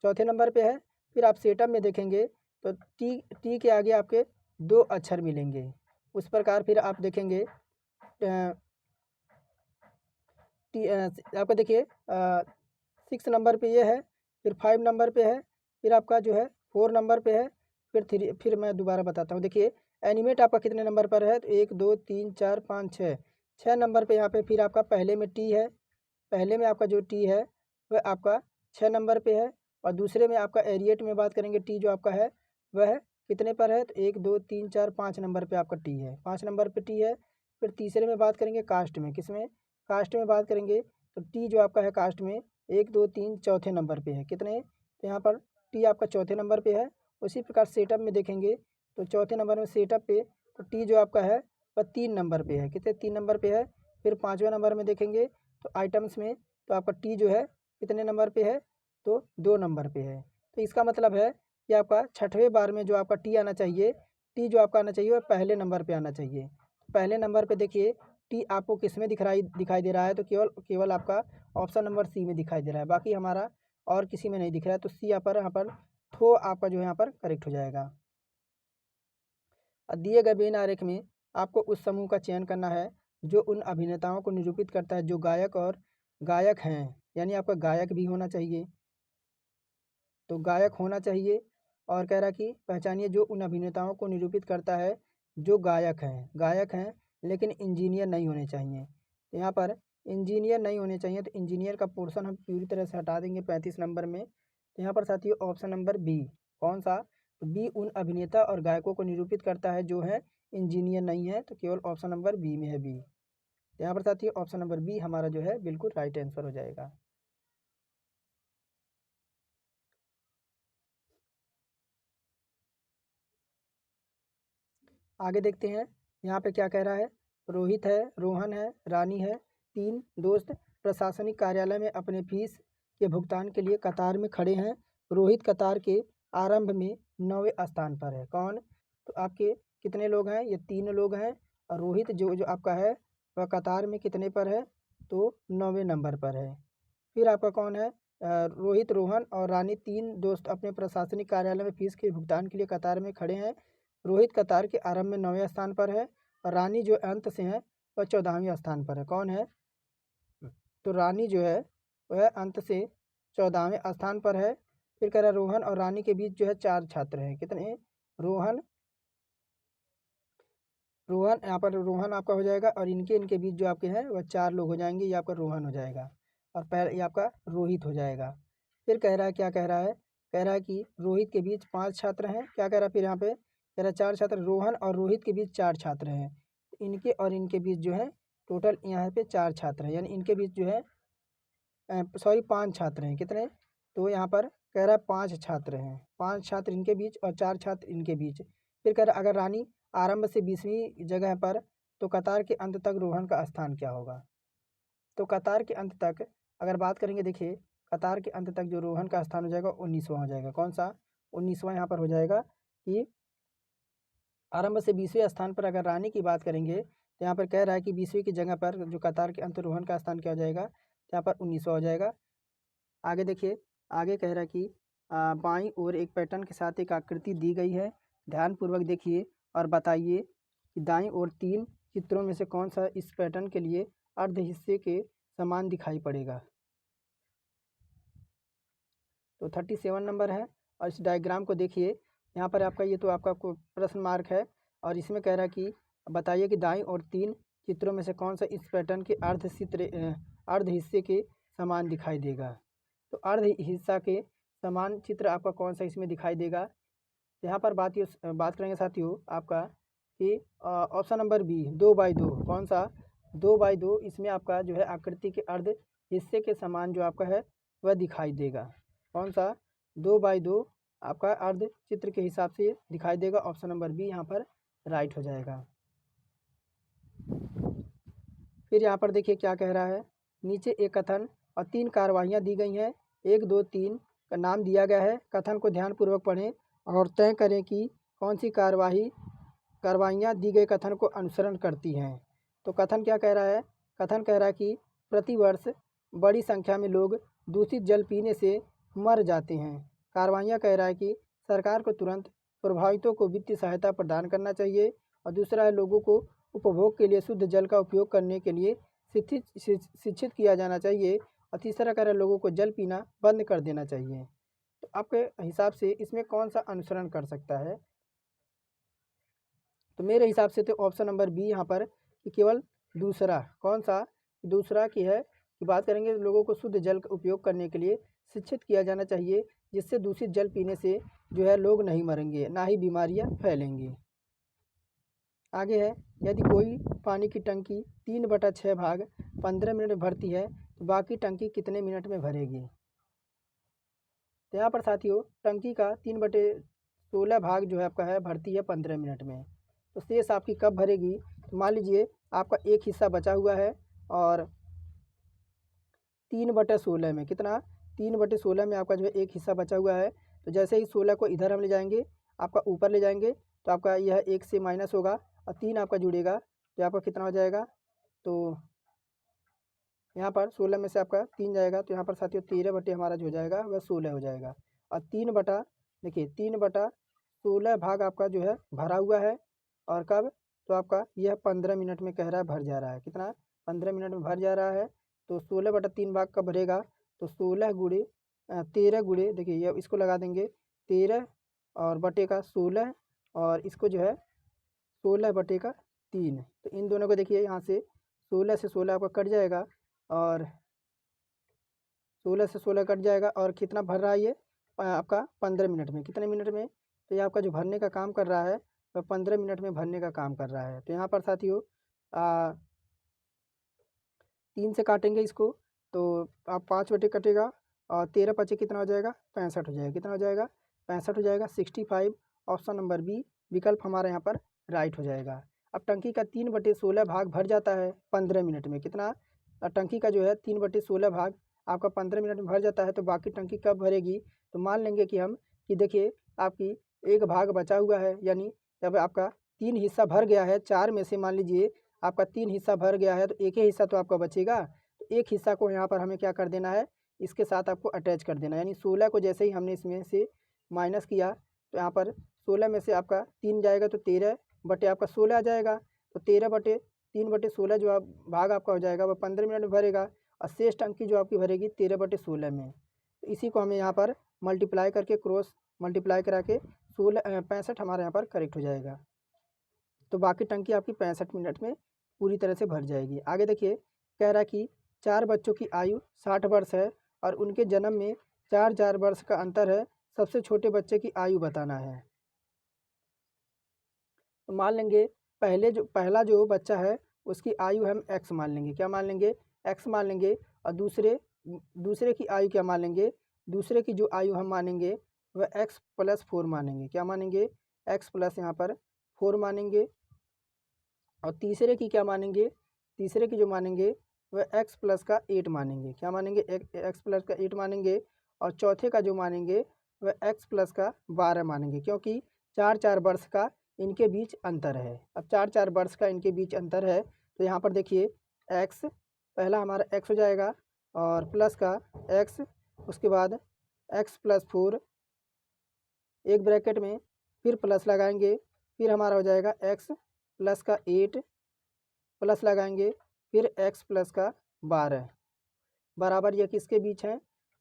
Speaker 1: चौथे नंबर पे है। फिर आप सेटअप में देखेंगे तो टी के आगे आपके 2 अक्षर मिलेंगे। उस प्रकार फिर आप देखेंगे आपका देखिए 6 नंबर पे ये है, फिर 5 नंबर पे है, फिर आपका जो है 4 नंबर पे है, फिर 3। फिर मैं दोबारा बताता हूँ। देखिए एनिमेट आपका कितने नंबर पर है? तो 1 2 3 4 5 6 नंबर पे यहाँ पे फिर आपका पहले में टी है। पहले में आपका जो टी है वह आपका 6 नंबर पे है। और दूसरे में आपका एरिएट में बात करेंगे, टी जो आपका है वह कितने पर है? तो 1 2 3 4 5 नंबर पे आपका टी है, 5 नंबर पे टी है। फिर तीसरे में बात करेंगे कास्ट में, किसमें? कास्ट में बात करेंगे तो टी जो आपका है कास्ट में 1 2 3 चौथे नंबर पे है। कितने? तो यहाँ पर टी आपका चौथे नंबर पे है। उसी प्रकार सेटअप में देखेंगे तो चौथे नंबर में सेटअप पे तो टी जो आपका है वह 3 नंबर पे है। कितने? 3 नंबर पे है। फिर 5वें नंबर में देखेंगे तो आइटम्स में तो आपका टी जो है कितने नंबर पे है? तो 2 नंबर पे है। तो इसका मतलब है कि आपका छठवें बार में जो आपका टी आना चाहिए, टी जो आपका आना चाहिए वह पहले नंबर पे आना चाहिए। पहले नंबर पे देखिए टी आपको किस में दिखाई दे रहा है? तो केवल आपका ऑप्शन नंबर सी में दिखाई दे रहा है, बाकी हमारा और किसी में नहीं दिख रहा है। तो सी यहाँ पर थो आपका जो है यहाँ पर करेक्ट हो जाएगा। दिए गए बेन आरेख में आपको उस समूह का चयन करना है जो उन अभिनेताओं को निरूपित करता है जो गायक हैं, यानी आपका गायक भी होना चाहिए। तो गायक होना चाहिए। और कह रहा कि पहचानिए जो उन अभिनेताओं को निरूपित करता है जो गायक हैं लेकिन इंजीनियर नहीं होने चाहिए। तो यहाँ पर इंजीनियर नहीं होने चाहिए, तो इंजीनियर का पोर्शन हम पूरी तरह से हटा देंगे 35 नंबर में। तो यहाँ पर साथियों ऑप्शन नंबर बी, कौन सा? तो बी उन अभिनेता और गायकों को निरूपित करता है जो है इंजीनियर नहीं है, तो केवल ऑप्शन नंबर बी में है बी। तो यहाँ पर साथियों ऑप्शन नंबर बी हमारा जो है बिल्कुल राइट आंसर हो जाएगा। आगे देखते हैं यहाँ पे क्या कह रहा है। रोहित है, रोहन है, रानी है, 3 दोस्त प्रशासनिक कार्यालय में अपने फीस के भुगतान के लिए कतार में खड़े हैं। रोहित कतार के आरंभ में 9वें स्थान पर है। कौन? तो आपके कितने लोग हैं? ये 3 लोग हैं। और रोहित जो जो आपका है वह कतार में कितने पर है? तो 9वें नंबर पर है। फिर आपका कौन है? रोहित, रोहन और रानी 3 दोस्त अपने प्रशासनिक कार्यालय में फीस के भुगतान के लिए कतार में खड़े हैं। रोहित कतार के आरंभ में 9वें स्थान पर है और रानी जो अंत से है वह 14वें स्थान पर है। कौन है? तो रानी जो है वह अंत से 14वें स्थान पर है। फिर कह रहा है रोहन और रानी के बीच जो है 4 छात्र हैं। कितने? रोहन रोहन यहाँ पर रोहन आपका हो जाएगा और इनके बीच जो आपके हैं वह 4 लोग हो जाएंगे। ये आपका रोहन हो जाएगा और ये आपका रोहित हो जाएगा। फिर कह रहा है, क्या कह रहा है? कह रहा है कि रोहित के बीच 5 छात्र हैं। क्या कह रहा है फिर यहाँ पे? कह रहा है 4 छात्र, रोहन और रोहित के बीच 4 छात्र हैं। इनके और इनके बीच जो है टोटल यहाँ पे 4 छात्र हैं, यानी इनके बीच जो है सॉरी 5 छात्र हैं। कितने? तो यहाँ पर कह रहा है 5 छात्र हैं, 5 छात्र इनके बीच और 4 छात्र इनके बीच। फिर कह रहा है अगर रानी आरंभ से 20वीं जगह पर तो कतार के अंत तक रोहन का स्थान क्या होगा? तो कतार के अंत तक अगर बात करेंगे, देखिए कतार के अंत तक जो रोहन का स्थान हो जाएगा 19वां हो जाएगा। कौन सा? 19वां यहाँ पर हो जाएगा। कि आरंभ से 20वें स्थान पर अगर रानी की बात करेंगे तो यहाँ पर कह रहा है कि 20वीं की जगह पर जो कतार के अंत रोहन का स्थान क्या हो जाएगा? तो यहाँ पर 19वां हो जाएगा। आगे देखिए, आगे कह रहा है कि बाईं ओर एक पैटर्न के साथ एक आकृति दी गई है। ध्यानपूर्वक देखिए और बताइए कि दाईं ओर 3 चित्रों में से कौन सा इस पैटर्न के लिए अर्ध हिस्से के समान दिखाई पड़ेगा। तो 37 नंबर है। और इस डायग्राम को देखिए, यहाँ पर आपका ये तो आपका प्रश्न मार्क है और इसमें कह रहा है कि बताइए कि दाईं ओर 3 चित्रों में से कौन सा इस पैटर्न के अर्ध हिस्से के समान दिखाई देगा। तो अर्ध हिस्सा के समान चित्र आपका कौन सा इसमें दिखाई देगा? यहाँ पर बात करेंगे साथियों आपका कि ऑप्शन नंबर बी 2/2, कौन सा 2/2, इसमें आपका जो है आकृति के अर्ध हिस्से के समान जो आपका है वह दिखाई देगा। कौन सा 2/2 आपका अर्ध चित्र के हिसाब से दिखाई देगा। ऑप्शन नंबर बी यहाँ पर राइट हो जाएगा। फिर यहाँ पर देखिए क्या कह रहा है, नीचे एक कथन और 3 कार्रवाइयाँ दी गई हैं। 1, 2, 3 का नाम दिया गया है। कथन को ध्यानपूर्वक पढ़ें और तय करें कि कौन सी कार्रवाइयाँ दी गए कथन को अनुसरण करती हैं। तो कथन क्या कह रहा है, कथन कह रहा है कि प्रतिवर्ष बड़ी संख्या में लोग दूषित जल पीने से मर जाते हैं। कार्रवाइयाँ कह रहा है कि सरकार को तुरंत प्रभावितों को वित्तीय सहायता प्रदान करना चाहिए। और दूसरा है लोगों को उपभोग के लिए शुद्ध जल का उपयोग करने के लिए शिक्षित किया जाना चाहिए। और तीसरा कह रहा है लोगों को जल पीना बंद कर देना चाहिए। तो आपके हिसाब से इसमें कौन सा अनुसरण कर सकता है? तो मेरे हिसाब से तो ऑप्शन नंबर बी यहाँ पर कि केवल दूसरा, कौन सा दूसरा की है कि बात करेंगे लोगों को शुद्ध जल का उपयोग करने के लिए शिक्षित किया जाना चाहिए, जिससे दूषित जल पीने से जो है लोग नहीं मरेंगे, ना ही बीमारियाँ फैलेंगी। आगे है, यदि कोई पानी की टंकी 3/6 भाग 15 मिनट में भरती है तो बाकी टंकी कितने मिनट में भरेगी? तो यहाँ पर साथियों टंकी का 3/16 भाग जो है आपका है भरती है 15 मिनट में। तो शेष आपकी कब भरेगी? तो मान लीजिए आपका एक हिस्सा बचा हुआ है और 3/16 में कितना, 3/16 में आपका जो है एक हिस्सा बचा हुआ है। तो जैसे ही 16 को इधर हम ले जाएंगे, आपका ऊपर ले जाएंगे, तो आपका यह 1 से माइनस होगा और 3 आपका जुड़ेगा, तो आपका कितना हो जाएगा? तो यहाँ पर 16 में से आपका 3 जाएगा, तो यहाँ पर साथियों 13 बटे हमारा जो हो जाएगा वह 16 हो जाएगा। और 3/16 भाग आपका जो है भरा हुआ है। और कब? तो आपका यह 15 मिनट में कह रहा है भर जा रहा है। कितना? 15 मिनट में भर जा रहा है। तो 16/3 भाग कब भरेगा? तो 16 गुणे 13 गुणे, देखिए ये इसको लगा देंगे 13 और बटे का 16 और इसको जो है 16/3। तो इन दोनों को देखिए यहाँ से 16 से 16 आपका कट जाएगा और 16 से 16 कट जाएगा और कितना भर रहा है ये आपका 15 मिनट में। कितने मिनट में? तो ये आपका जो भरने का काम कर रहा है वह 15 मिनट में भरने का काम कर रहा है। तो यहाँ पर साथियों 3 से काटेंगे इसको, तो आप 5 बटे कटेगा और 13 पचे कितना हो जाएगा? 65 हो जाएगा। कितना हो जाएगा? 65 हो जाएगा। 65 ऑप्शन नंबर बी विकल्प हमारा यहाँ पर राइट हो जाएगा। अब टंकी का 3/16 भाग भर जाता है 15 मिनट में। कितना? टंकी का जो है 3/16 भाग आपका 15 मिनट में भर जाता है, तो बाकी टंकी कब भरेगी? तो मान लेंगे कि हम कि देखिए आपकी एक भाग बचा हुआ है, यानी जब आपका 3 हिस्सा भर गया है, 4 में से मान लीजिए आपका 3 हिस्सा भर गया है, तो एक ही हिस्सा तो आपका बचेगा। तो एक हिस्सा को यहाँ पर हमें क्या कर देना है, इसके साथ आपको अटैच कर देना है। यानी 16 को जैसे ही हमने इसमें से माइनस किया, तो यहाँ पर 16 में से आपका 3 जाएगा, तो 13 बटे आपका 16 आ जाएगा। तो 13/3/16 जो आप भाग आपका हो जाएगा वह 15 मिनट में भरेगा और शेष टंकी जो आपकी भरेगी 13/16 में। तो इसी को हमें यहाँ पर मल्टीप्लाई करके क्रॉस मल्टीप्लाई करा के 65 हमारे यहाँ पर करेक्ट हो जाएगा। तो बाकी टंकी आपकी 65 मिनट में पूरी तरह से भर जाएगी। आगे देखिए कह रहा है कि 4 बच्चों की आयु 60 वर्ष है और उनके जन्म में 4 वर्ष का अंतर है। सबसे छोटे बच्चे की आयु बताना है। तो मान लेंगे पहला जो बच्चा है उसकी आयु हम x मान लेंगे। क्या मान लेंगे? x मान लेंगे। और दूसरे की आयु क्या मान लेंगे? दूसरे की जो आयु हम मानेंगे वह x+4 मानेंगे। क्या मानेंगे? x प्लस यहाँ पर 4 मानेंगे। और तीसरे की क्या मानेंगे? तीसरे की जो मानेंगे वह x प्लस का 8 मानेंगे। क्या मानेंगे? x प्लस का 8 मानेंगे। और चौथे का जो मानेंगे वह x प्लस का 12 मानेंगे, क्योंकि 4 वर्ष का इनके बीच अंतर है। अब 4 वर्ष का इनके बीच अंतर है, तो यहाँ पर देखिए x पहला हमारा x हो जाएगा और प्लस का x, उसके बाद x+4 एक ब्रैकेट में, फिर प्लस लगाएंगे, फिर हमारा हो जाएगा x प्लस का 8 प्लस लगाएंगे, फिर x प्लस का 12 बराबर ये किसके बीच है?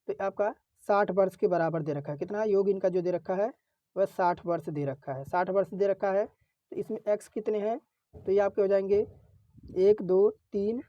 Speaker 1: तो आपका 60 वर्ष के बराबर दे रखा है। कितना योग इनका जो दे रखा है वह 60 वर्ष दे रखा है। 60 वर्ष दे रखा है, तो इसमें x कितने हैं? तो ये आपके हो जाएंगे 1 2 3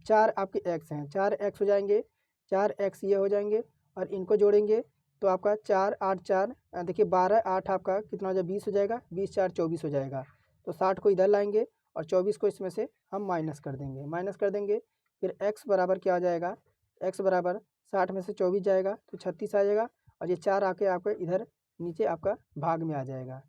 Speaker 1: 4 आपके x हैं, 4x हो जाएंगे। 4x ये हो जाएंगे और इनको जोड़ेंगे तो आपका 4 8 4 देखिए 12 8 आपका कितना हो जाएगा? 20 हो जाएगा। 20 4 24 हो जाएगा। तो 60 को इधर लाएंगे और 24 को इसमें से हम माइनस कर देंगे। फिर x बराबर क्या आ जाएगा, x बराबर 60 में से 24 जाएगा तो 36 आ जाएगा, और ये 4 आके आपका इधर नीचे आपका भाग में आ जाएगा।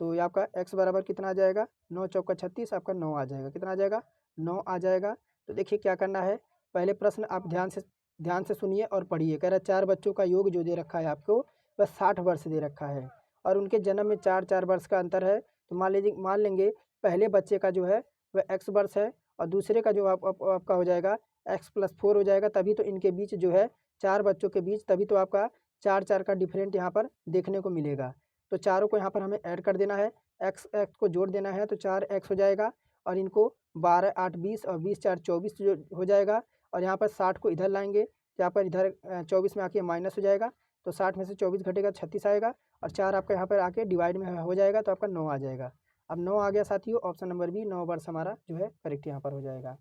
Speaker 1: तो ये आपका x बराबर कितना आ जाएगा, 9 चौका 36, आपका 9 आ जाएगा। कितना आ जाएगा, 9 आ जाएगा। तो देखिए क्या करना है, पहले प्रश्न आप ध्यान से सुनिए और पढ़िए। कह रहा है 4 बच्चों का योग जो दे रखा है आपको वह 60 वर्ष दे रखा है, और उनके जन्म में 4-4 वर्ष का अंतर है। तो मान लेंगे पहले बच्चे का जो है वह x वर्ष है, और दूसरे का जो आपका हो जाएगा x+4 हो जाएगा। तभी तो इनके बीच जो है 4 बच्चों के बीच, तभी तो आपका 4-4 का डिफरेंट यहाँ पर देखने को मिलेगा। तो चारों को यहाँ पर हमें ऐड कर देना है, x को जोड़ देना है, तो 4x हो जाएगा, और इनको 12 8 20 और 20 4 24 जो हो जाएगा। और यहाँ पर 60 को इधर लाएंगे, यहाँ पर इधर 24 में आके माइनस हो जाएगा, तो 60 में से 24 घटेगा 36 आएगा, और 4 आपका यहाँ पर आके डिवाइड में हो जाएगा, तो आपका 9 आ जाएगा। अब 9 आ गया साथियों, ऑप्शन नंबर बी 9 वर्ष हमारा जो है करेक्ट यहाँ पर हो जाएगा।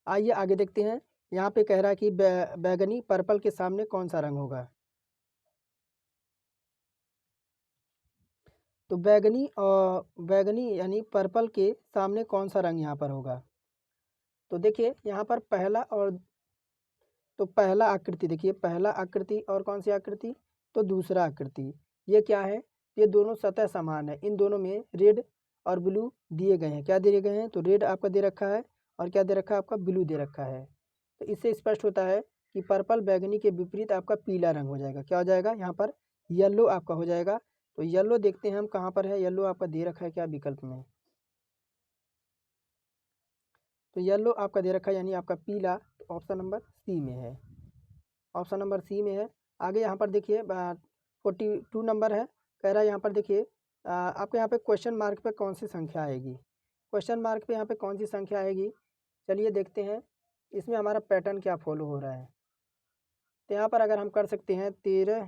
Speaker 1: आइए आगे देखते हैं। यहाँ पे कह रहा है कि बैगनी पर्पल के सामने कौन सा रंग होगा। तो बैगनी यानी पर्पल के सामने कौन सा रंग यहाँ पर होगा। तो देखिए यहाँ पर पहला आकृति देखिए, पहला आकृति और कौन सी आकृति, तो दूसरा आकृति। ये क्या है, ये दोनों सतह समान है। इन दोनों में रेड और ब्लू दिए गए हैं। क्या दिए गए हैं, तो रेड आपका दे रखा है, और क्या दे रखा है आपका, ब्लू दे रखा है। तो इससे स्पष्ट होता है कि पर्पल बैगनी के विपरीत आपका पीला रंग हो जाएगा। क्या हो जाएगा, यहाँ पर येलो आपका हो जाएगा। तो येलो देखते हैं हम कहाँ पर है, येलो आपका दे रखा है क्या विकल्प में, तो येलो आपका दे रखा है यानी आपका पीला, तो ऑप्शन नंबर सी में है, ऑप्शन नंबर सी में है। आगे यहाँ पर देखिए 42 नंबर है। कह रहा है यहाँ पर देखिए आपके यहाँ पे क्वेश्चन मार्क पे कौन सी संख्या आएगी, क्वेश्चन मार्क पे यहाँ पे कौन सी संख्या आएगी, चलिए देखते हैं इसमें हमारा पैटर्न क्या फॉलो हो रहा है। तो यहाँ पर अगर हम कर सकते हैं 13,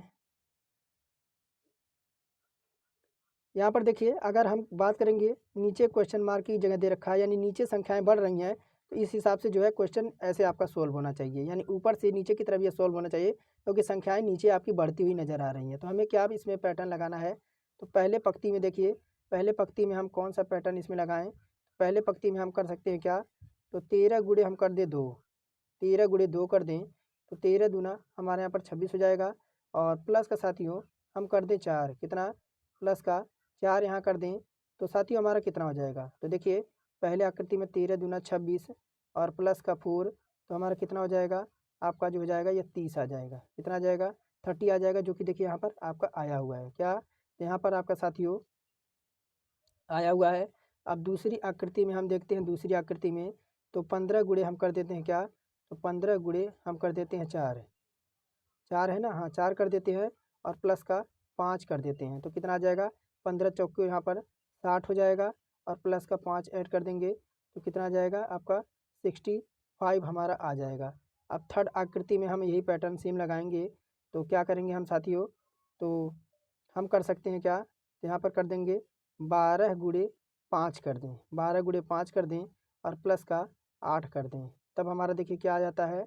Speaker 1: यहाँ पर देखिए अगर हम बात करेंगे नीचे क्वेश्चन मार्क की जगह दे रखा है, यानी नीचे संख्याएं बढ़ रही हैं, तो इस हिसाब से जो है क्वेश्चन ऐसे आपका सोल्व होना चाहिए, यानी ऊपर से नीचे की तरफ ये सोल्व होना चाहिए, क्योंकि संख्याएं नीचे आपकी बढ़ती हुई नज़र आ रही हैं। तो हमें क्या अब इसमें पैटर्न लगाना है, तो पहले पंक्ति में देखिए, पहले पंक्ति में हम कौन सा पैटर्न इसमें लगाएं, पहले पंक्ति में हम कर सकते हैं क्या, तो 13 गुणे हम कर दें 2, 13 गुणे 2 कर दें, तो 13 दूना हमारे यहाँ पर 26 हो जाएगा, और प्लस का साथियों हम कर दें 4, कितना, प्लस का 4 यहाँ कर दें, तो साथियों हमारा कितना हो जाएगा, तो देखिए पहले आकृति में 13 दूना 26 और प्लस का 4, तो हमारा कितना हो जाएगा, आपका जो हो जाएगा ये 30 आ जाएगा। कितना आ जाएगा, 30 आ जाएगा, जो कि देखिए यहाँ पर आपका आया हुआ है। क्या, यहाँ पर आपका साथियों आया हुआ है। अब दूसरी आकृति में हम देखते हैं, दूसरी आकृति में तो 15 गुणे हम कर देते हैं क्या, तो 15 गुणे हम कर देते हैं 4, 4 है ना, हाँ 4 कर देते हैं, और प्लस का 5 कर देते हैं, तो कितना आ जाएगा, 15 चौके यहाँ पर 60 हो जाएगा, और प्लस का 5 ऐड कर देंगे, तो कितना आ जाएगा आपका 65 हमारा आ जाएगा। अब थर्ड आकृति में हम यही पैटर्न सेम लगाएंगे, तो क्या करेंगे हम साथियों, तो हम कर सकते हैं क्या, तो यहाँ पर कर देंगे 12 गुणे 5 कर दें, 12 गुणे 5 कर दें, और प्लस का 8 कर दें, तब हमारा देखिए क्या आ जाता है,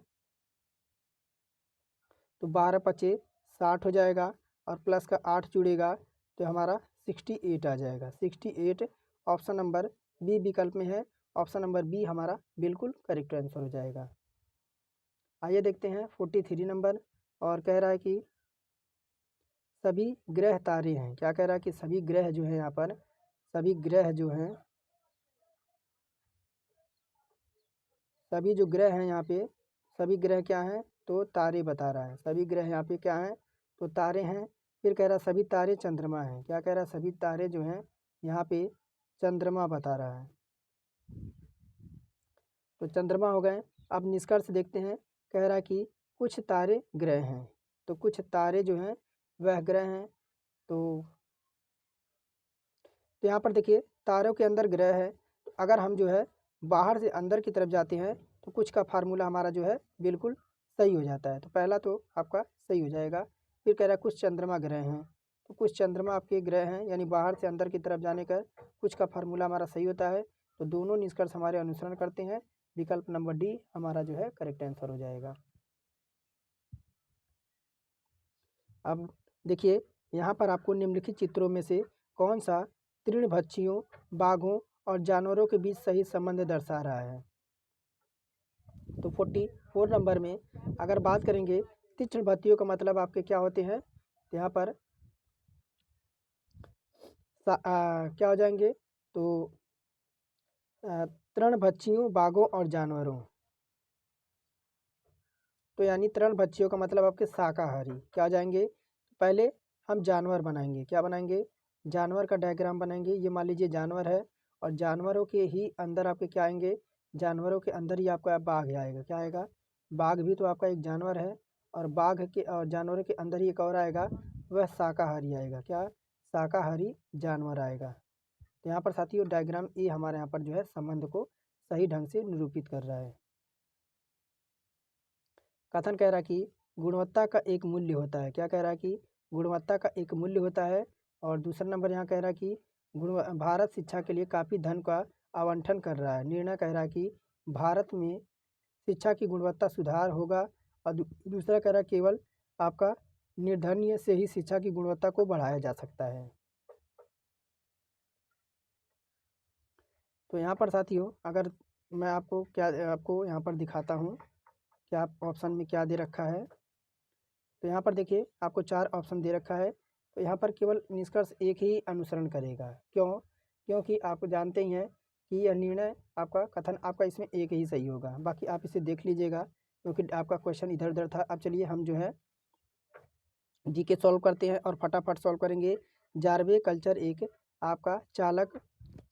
Speaker 1: तो 12 पचे 60 हो जाएगा, और प्लस का 8 जुड़ेगा, तो हमारा 68 आ जाएगा। 68 ऑप्शन नंबर बी विकल्प में है, ऑप्शन नंबर बी हमारा बिल्कुल करेक्ट आंसर हो जाएगा। आइए देखते हैं 43 नंबर, और कह रहा है कि सभी ग्रह तारे हैं। क्या कह रहा है कि सभी ग्रह जो है यहाँ पर, सभी ग्रह जो हैं, सभी जो ग्रह हैं यहाँ पे, सभी ग्रह क्या हैं, तो तारे बता रहा है। सभी ग्रह यहाँ पे क्या हैं, तो तारे हैं। फिर कह रहा है सभी तारे चंद्रमा हैं। क्या कह रहा है, सभी तारे जो हैं यहाँ पे चंद्रमा बता रहा है, तो चंद्रमा हो गए। अब निष्कर्ष देखते हैं, कह रहा है कि कुछ तारे ग्रह हैं, तो कुछ तारे जो हैं वह ग्रह हैं। तो यहाँ पर देखिए तारों के अंदर ग्रह है, तो अगर हम जो है बाहर से अंदर की तरफ जाते हैं, तो कुछ का फार्मूला हमारा जो है बिल्कुल सही हो जाता है। तो पहला तो आपका सही हो जाएगा। फिर कह रहा है कुछ चंद्रमा ग्रह हैं, तो कुछ चंद्रमा आपके ग्रह हैं, यानी बाहर से अंदर की तरफ जाने का कुछ का फार्मूला हमारा सही होता है। तो दोनों निष्कर्ष हमारे अनुसरण करते हैं, विकल्प नंबर डी हमारा जो है करेक्ट आंसर हो जाएगा। अब देखिए यहाँ पर आपको निम्नलिखित चित्रों में से कौन सा तृणभक्षियों, बाघों और जानवरों के बीच सही संबंध दर्शा रहा है। तो 44 नंबर में अगर बात करेंगे तीक्ष्णभक्षियों का मतलब आपके क्या होते हैं, यहाँ पर क्या हो जाएंगे, तो तृणभक्षियों, बाघों और जानवरों। तो यानी तृणभक्षियों का मतलब आपके शाकाहारी क्या हो जाएंगे। पहले हम जानवर बनाएंगे, क्या बनाएंगे, जानवर का डायग्राम बनाएंगे। ये मान लीजिए जानवर है और जानवरों के ही अंदर आपके क्या आएंगे, जानवरों के अंदर ही आपका बाघ आएगा। क्या आएगा, बाघ भी तो आपका एक जानवर है और बाघ के और जानवरों के अंदर ही एक और आएगा, वह शाकाहारी आएगा। क्या, शाकाहारी जानवर आएगा। तो यहाँ पर साथियों डायग्राम ए हमारे यहाँ पर जो है संबंध को सही ढंग से निरूपित कर रहा है। कथन कह रहा कि गुणवत्ता का एक मूल्य होता है। क्या कह रहा है कि गुणवत्ता का एक मूल्य होता है। और दूसरा नंबर यहाँ कह रहा है कि भारत शिक्षा के लिए काफ़ी धन का आवंटन कर रहा है। निर्णय कह रहा है कि भारत में शिक्षा की गुणवत्ता सुधार होगा। और दूसरा कह रहा है केवल आपका निर्धन्य से ही शिक्षा की गुणवत्ता को बढ़ाया जा सकता है। तो यहाँ पर साथियों अगर मैं आपको यहाँ पर दिखाता हूँ कि आप ऑप्शन में क्या दे रखा है। तो यहाँ पर देखिए आपको 4 ऑप्शन दे रखा है। तो यहाँ पर केवल निष्कर्ष एक ही अनुसरण करेगा। क्यों, क्योंकि आप जानते ही हैं कि यह निर्णय आपका कथन आपका इसमें एक ही सही होगा। बाकी आप इसे देख लीजिएगा क्योंकि आपका क्वेश्चन इधर उधर था। अब चलिए हम जो है जीके सॉल्व करते हैं और फटाफट सॉल्व करेंगे। जारवे कल्चर एक आपका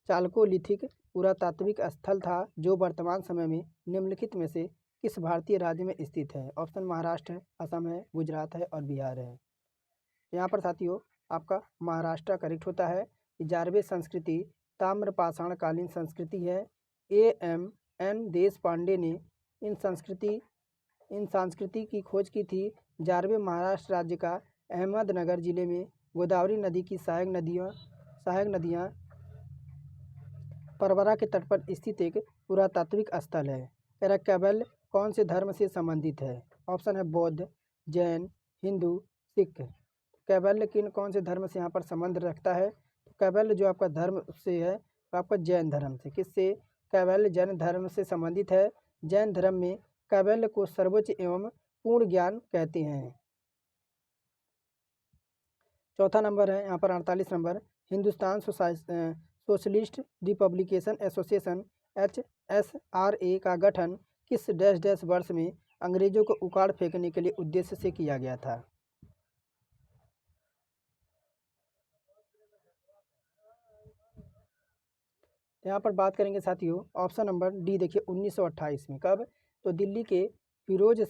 Speaker 1: चालकोलिथिक पुरातात्विक स्थल था जो वर्तमान समय में निम्नलिखित में से किस भारतीय राज्य में स्थित है। ऑप्शन महाराष्ट्र है, असम है, गुजरात है और बिहार है। यहाँ पर साथियों आपका महाराष्ट्र करेक्ट होता है। जारवे संस्कृति ताम्रपाषाण कालीन संस्कृति है। AM देश पांडे ने इन संस्कृति की खोज की थी। जारवे महाराष्ट्र राज्य का अहमदनगर जिले में गोदावरी नदी की सहायक नदियाँ परवरा के तट पर स्थित एक पुरातात्विक स्थल है। कैबल कौन से धर्म से संबंधित है। ऑप्शन है बौद्ध, जैन, हिंदू, सिख। कैबल कौन से धर्म से यहाँ पर संबंध रखता है। कैबल जो आपका धर्म से है तो आपका जैन धर्म से। किससे, कैबल जैन धर्म से संबंधित है। जैन धर्म में कैबल को सर्वोच्च एवं पूर्ण ज्ञान कहते हैं। चौथा नंबर है यहाँ पर 48 number, Hindustan socialist republication association HSRA का गठन किस डैश डैश वर्ष में अंग्रेजों को उखाड़ फेंकने के लिए उद्देश्य से किया गया था। यहाँ पर बात करेंगे साथियों ऑप्शन नंबर डी देखिए 1928 में। कब, तो दिल्ली के फिरोज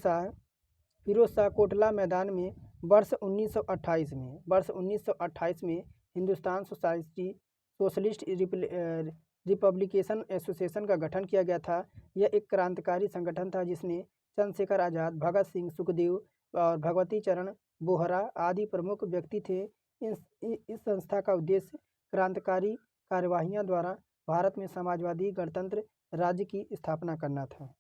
Speaker 1: शाह कोटला मैदान में वर्ष 1928 में। वर्ष 1928 में हिंदुस्तान सोशलिस्ट रिपब्लिकेशन एसोसिएशन का गठन किया गया था। यह एक क्रांतिकारी संगठन था जिसने चंद्रशेखर आज़ाद, भगत सिंह, सुखदेव और भगवती चरण बोहरा आदि प्रमुख व्यक्ति थे। इस संस्था का उद्देश्य क्रांतिकारी कार्यवाहियों द्वारा भारत में समाजवादी गणतंत्र राज्य की स्थापना करना था।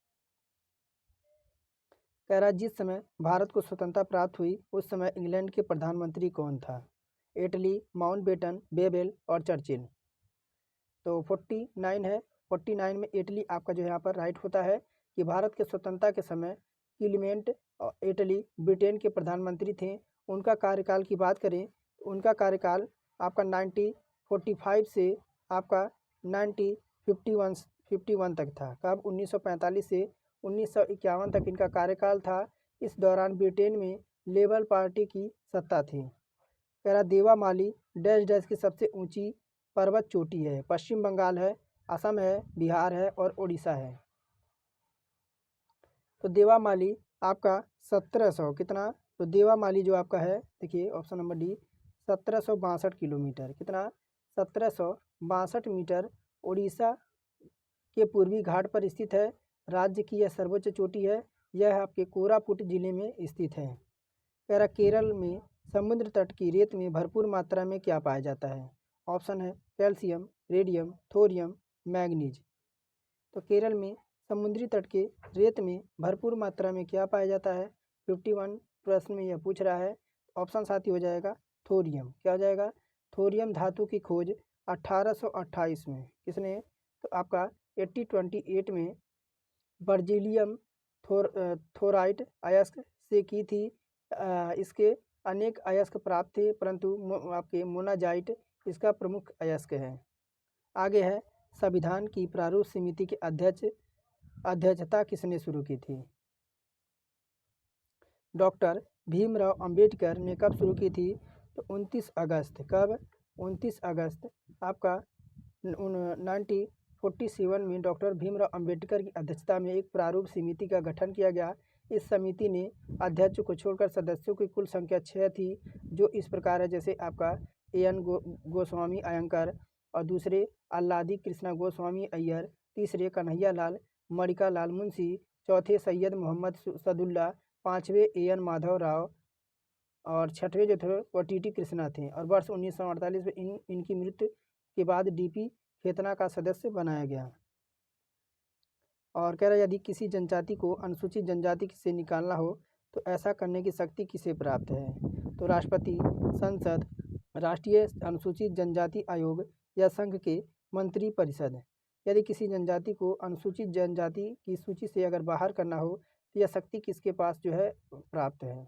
Speaker 1: कह रहा जिस समय भारत को स्वतंत्रता प्राप्त हुई उस समय इंग्लैंड के प्रधानमंत्री कौन था। एटली, माउंटबेटन, बेबल और चर्चिल। तो 49 है। 49 में एटली आपका जो यहाँ पर राइट होता है कि भारत के स्वतंत्रता के समय क्लीमेंट एटली ब्रिटेन के प्रधानमंत्री थे। उनका कार्यकाल की बात करें, उनका कार्यकाल आपका 1945 से आपका 1951 तक था। कब, 1945 से 1951 तक इनका कार्यकाल था। इस दौरान ब्रिटेन में लेबर पार्टी की सत्ता थी। कह रहा देवामाली डैश डैश की सबसे ऊंची पर्वत चोटी है। पश्चिम बंगाल है, असम है, बिहार है और उड़ीसा है। तो देवामाली आपका 1700 कितना, तो देवामाली जो आपका है देखिए ऑप्शन नंबर डी 1762 किलोमीटर। कितना, 1762 मीटर उड़ीसा के पूर्वी घाट पर स्थित है। राज्य की यह सर्वोच्च चोटी है। यह आपके कोरापुट जिले में स्थित है। कह रहा केरल में समुद्र तट की रेत में भरपूर मात्रा में क्या पाया जाता है। ऑप्शन है कैल्शियम, रेडियम, थोरियम, मैग्नीज। तो केरल में समुद्री तट के रेत में भरपूर मात्रा में क्या पाया जाता है। 51 प्रश्न में यह पूछ रहा है। ऑप्शन साथ ही हो जाएगा थोरियम। क्या हो जाएगा, थोरियम धातु की खोज 1828 में। किसने? तो आपका 1828 में बर्जीलियम थोराइट अयस्क से की थी। इसके अनेक अयस्क प्राप्त थे, परंतु आपके मोनाजाइट इसका प्रमुख अयस्क है। आगे है संविधान की प्रारूप समिति के अध्यक्षता किसने शुरू की थी? डॉक्टर भीमराव अंबेडकर ने कब शुरू की थी? तो 29 अगस्त। कब? 29 अगस्त आपका 1947 में डॉक्टर भीमराव अंबेडकर की अध्यक्षता में एक प्रारूप समिति का गठन किया गया। इस समिति ने अध्यक्ष को छोड़कर सदस्यों की कुल संख्या 6 थी, जो इस प्रकार है, जैसे आपका एन गोस्वामी अयंकर, और दूसरे आल्लादी कृष्णा गोस्वामी अय्यर, तीसरे कन्हैया लाल मणिका लाल मुंशी, चौथे सैयद मोहम्मद सदुल्ला, पाँचवें एन माधव राव और छठवें जो थे वो टी कृष्णा थे। और वर्ष 1948 में इनकी मृत्यु के बाद डीपी खेतना का सदस्य बनाया गया। और कह रहा है यदि किसी जनजाति को अनुसूचित जनजाति से निकालना हो तो ऐसा करने की शक्ति किसे प्राप्त है? तो राष्ट्रपति, संसद, राष्ट्रीय अनुसूचित जनजाति आयोग या संघ के मंत्री परिषद। यदि किसी जनजाति को अनुसूचित जनजाति की सूची से अगर बाहर करना हो तो यह शक्ति किसके पास जो है प्राप्त है?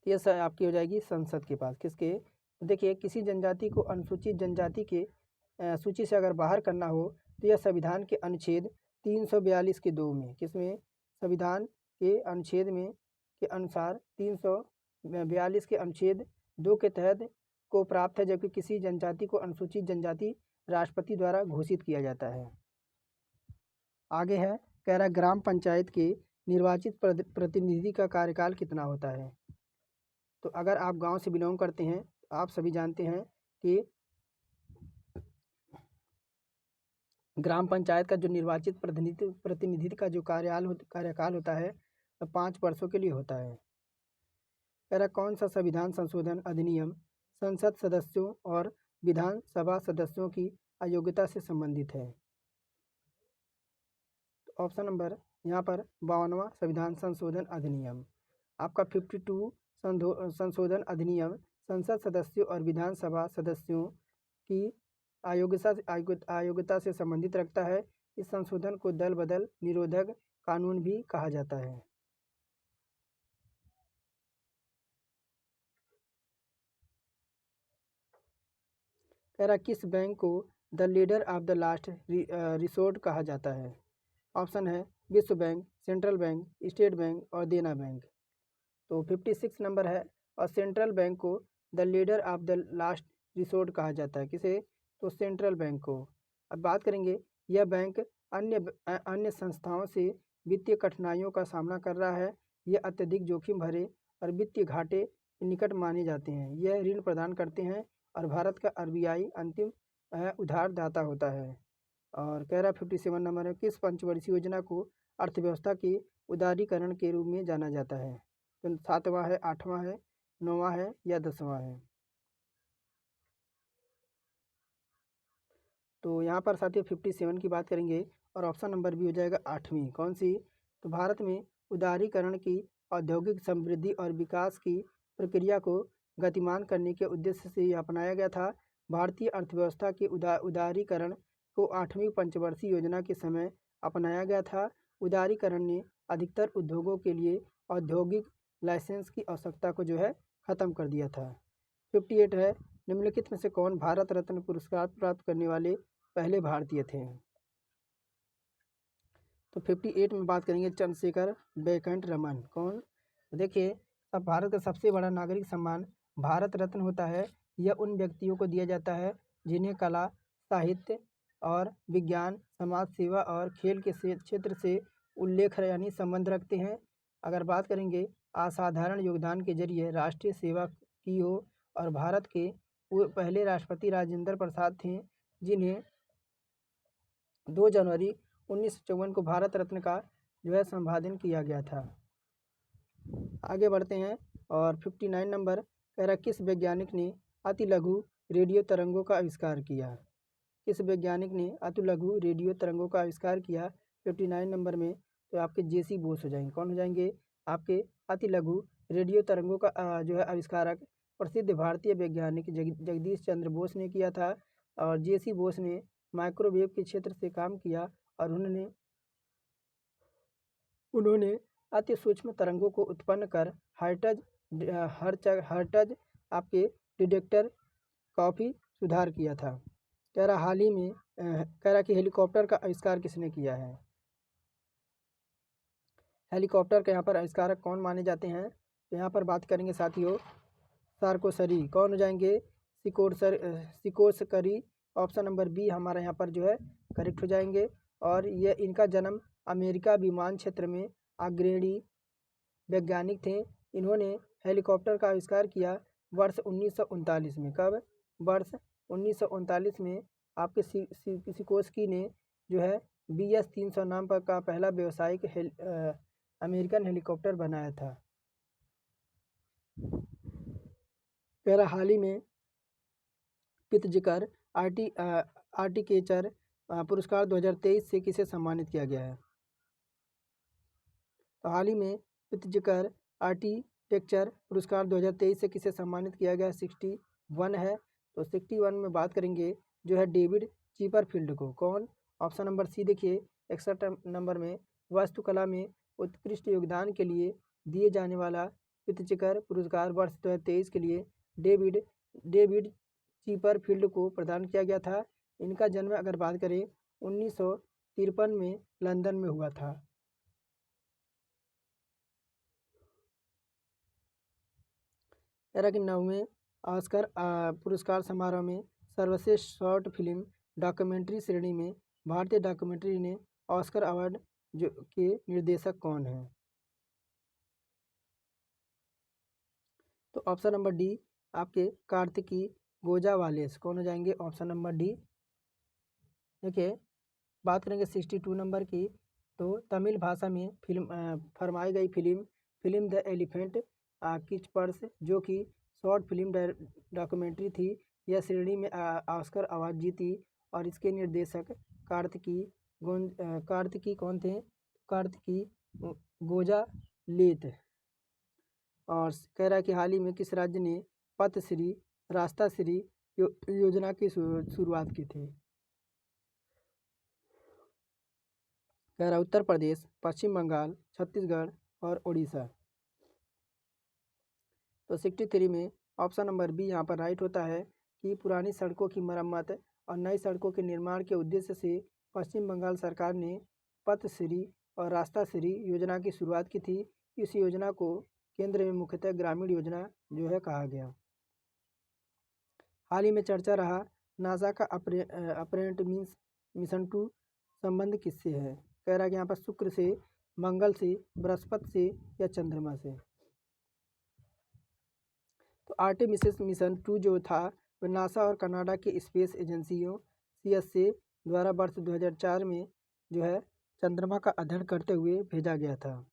Speaker 1: यह आपकी हो जाएगी संसद के पास। किसके? देखिए, किसी जनजाति को अनुसूचित जनजाति के सूची से अगर बाहर करना हो तो यह संविधान के अनुच्छेद 342 के 2 में, किसमें? संविधान के अनुच्छेद में के अनुसार 342 के अनुच्छेद 2 के तहत को प्राप्त है, जबकि किसी जनजाति को अनुसूचित जनजाति राष्ट्रपति द्वारा घोषित किया जाता है। आगे है, कह रहा ग्राम पंचायत के निर्वाचित प्रतिनिधि का कार्यकाल कितना होता है? तो अगर आप गांव से बिलोंग करते हैं तो आप सभी जानते हैं कि ग्राम पंचायत का जो निर्वाचित प्रतिनिधि का जो कार्यकाल होता है तो 5 वर्षों के लिए होता है। कह रहा कौन सा संविधान संशोधन अधिनियम संसद सदस्यों और विधानसभा सदस्यों की अयोग्यता से संबंधित है? तो ऑप्शन नंबर यहाँ पर 52वां संविधान संशोधन अधिनियम। आपका 52 संशोधन अधिनियम संसद सदस्यों और विधानसभा सदस्यों की अयोग्यता से संबंधित रखता है। इस संशोधन को दल बदल निरोधक कानून भी कहा जाता है। कह रहा किस बैंक को the leader of the last resort कहा जाता है? ऑप्शन है विश्व bank, central bank, state bank और देना बैंक। तो 56 नंबर है, और सेंट्रल बैंक को the leader of the last resort कहा जाता है। किसे? तो सेंट्रल बैंक को। अब बात करेंगे, यह बैंक अन्य संस्थाओं से वित्तीय कठिनाइयों का सामना कर रहा है। यह अत्यधिक जोखिम भरे और वित्तीय घाटे के निकट माने जाते हैं। यह ऋण प्रदान करते हैं और भारत का आरबीआई अंतिम उधारदाता होता है। और कह रहा 57 नंबर है, किस पंचवर्षीय योजना को अर्थव्यवस्था के उदारीकरण के रूप में जाना जाता है? तो 7वां है, 8वां है, 9वां है या 10वां है? तो यहाँ पर साथियों 57 की बात करेंगे और ऑप्शन नंबर भी हो जाएगा 8वीं। कौन सी? तो भारत में उदारीकरण की औद्योगिक समृद्धि और विकास की प्रक्रिया को गतिमान करने के उद्देश्य से यह अपनाया गया था। भारतीय अर्थव्यवस्था के उदारीकरण को 8वीं पंचवर्षीय योजना के समय अपनाया गया था। उदारीकरण ने अधिकतर उद्योगों के लिए औद्योगिक लाइसेंस की आवश्यकता को जो है ख़त्म कर दिया था। 58 है, निम्नलिखित में से कौन भारत रत्न पुरस्कार प्राप्त करने वाले पहले भारतीय थे? तो 58 में बात करेंगे चंद्रशेखर वेंकट रमन। कौन? देखिए, अब भारत का सबसे बड़ा नागरिक सम्मान भारत रत्न होता है। यह उन व्यक्तियों को दिया जाता है जिन्हें कला, साहित्य और विज्ञान, समाज सेवा और खेल के क्षेत्र से उल्लेख यानी संबंध रखते हैं। अगर बात करेंगे असाधारण योगदान के जरिए राष्ट्रीय सेवा की हो, और भारत के पहले राष्ट्रपति राजेंद्र प्रसाद थे, जिन्हें 2 जनवरी 1954 को भारत रत्न का जो है संपादन किया गया था। आगे बढ़ते हैं और 59 नंबर कह रहा किस वैज्ञानिक ने अति लघु रेडियो तरंगों का आविष्कार किया? किस वैज्ञानिक ने अति लघु रेडियो तरंगों का आविष्कार किया? 59 नंबर में तो आपके जेसी बोस हो जाएंगे। कौन हो जाएंगे? आपके अति लघु रेडियो तरंगों का जो है आविष्कारक प्रसिद्ध भारतीय वैज्ञानिक जगदीश चंद्र बोस ने किया था। और जेसी बोस ने माइक्रोवेव के क्षेत्र से काम किया और उन्होंने अति सूक्ष्म तरंगों को उत्पन्न कर हर्ट्ज आपके डिटेक्टर काफ़ी सुधार किया था। कह रहा हाल ही में कह रहा कि हेलीकॉप्टर का आविष्कार किसने किया है। हेलीकॉप्टर के यहाँ पर आविष्कारक कौन माने जाते हैं, तो यहाँ पर बात करेंगे साथियों सार्कोसरी। कौन हो जाएंगे, सिकोर्सकरी। ऑप्शन नंबर बी हमारा यहाँ पर जो है करेक्ट हो जाएंगे। और यह इनका जन्म अमेरिका विमान क्षेत्र में अग्रणी वैज्ञानिक थे। इन्होंने हेलीकॉप्टर का आविष्कार किया वर्ष 1939 में। कब, वर्ष 1939 में आपके सिकोर्स्की ने जो है BS 300 नाम पर का पहला व्यावसायिक अमेरिकन हेलीकॉप्टर बनाया था। कह रहा हाल ही में पित्जकर आर्टिकेचर पुरस्कार 2023 से किसे सम्मानित किया गया है। तो हाल ही में पित्जकर आर्किटेक्चर पुरस्कार 2023 से किसे सम्मानित किया गया, 61 है। तो 61 में बात करेंगे जो है डेविड चिपरफील्ड को। कौन, ऑप्शन नंबर सी देखिए 61 नंबर में वास्तुकला में उत्कृष्ट योगदान के लिए दिए जाने वाला पित्जकर पुरस्कार वर्ष 2023 के लिए डेविड चिपरफील्ड को प्रदान किया गया था। इनका जन्म अगर बात करें 1953 में लंदन में हुआ था। कह कि 9वें ऑस्कर पुरस्कार समारोह में सर्वश्रेष्ठ शॉर्ट फिल्म डॉक्यूमेंट्री श्रेणी में भारतीय डॉक्यूमेंट्री ने ऑस्कर अवार्ड जो के निर्देशक कौन है। तो ऑप्शन नंबर डी आपके कार्तिकी गोजावालेस। कौन हो जाएंगे, ऑप्शन नंबर डी। देखिए बात करेंगे 62 नंबर की। तो तमिल भाषा में फरमाई गई फिल्म द एलिफेंट किचपर्स जो कि शॉर्ट फिल्म डॉक्यूमेंट्री थी, यह श्रेणी में ऑस्कर अवार्ड जीती। और इसके निर्देशक कार्तिकी कौन थे, कार्तिकी गोजालेत। और कह रहा है कि हाल ही में किस राज्य ने पथश्री रास्ताश्री योजना की शुरुआत की थी। कह रहा उत्तर प्रदेश, पश्चिम बंगाल, छत्तीसगढ़ और उड़ीसा। तो 63 में ऑप्शन नंबर बी यहाँ पर राइट होता है कि पुरानी सड़कों की मरम्मत और नई सड़कों के निर्माण के उद्देश्य से पश्चिम बंगाल सरकार ने पथश्री और रास्ताश्री योजना की शुरुआत की थी। इस योजना को केंद्र में मुख्यतः ग्रामीण योजना जो है कहा गया। हाल ही में चर्चा रहा नासा का अप्रेंटिस मिशन 2 संबंध किससे है। कह रहा है कि यहाँ पर शुक्र से, मंगल से, बृहस्पति से या चंद्रमा से। तो आर्टेमिस मिशन 2 जो था वह नासा और कनाडा की स्पेस एजेंसियों CSA द्वारा वर्ष 2004 में जो है चंद्रमा का अध्ययन करते हुए भेजा गया था।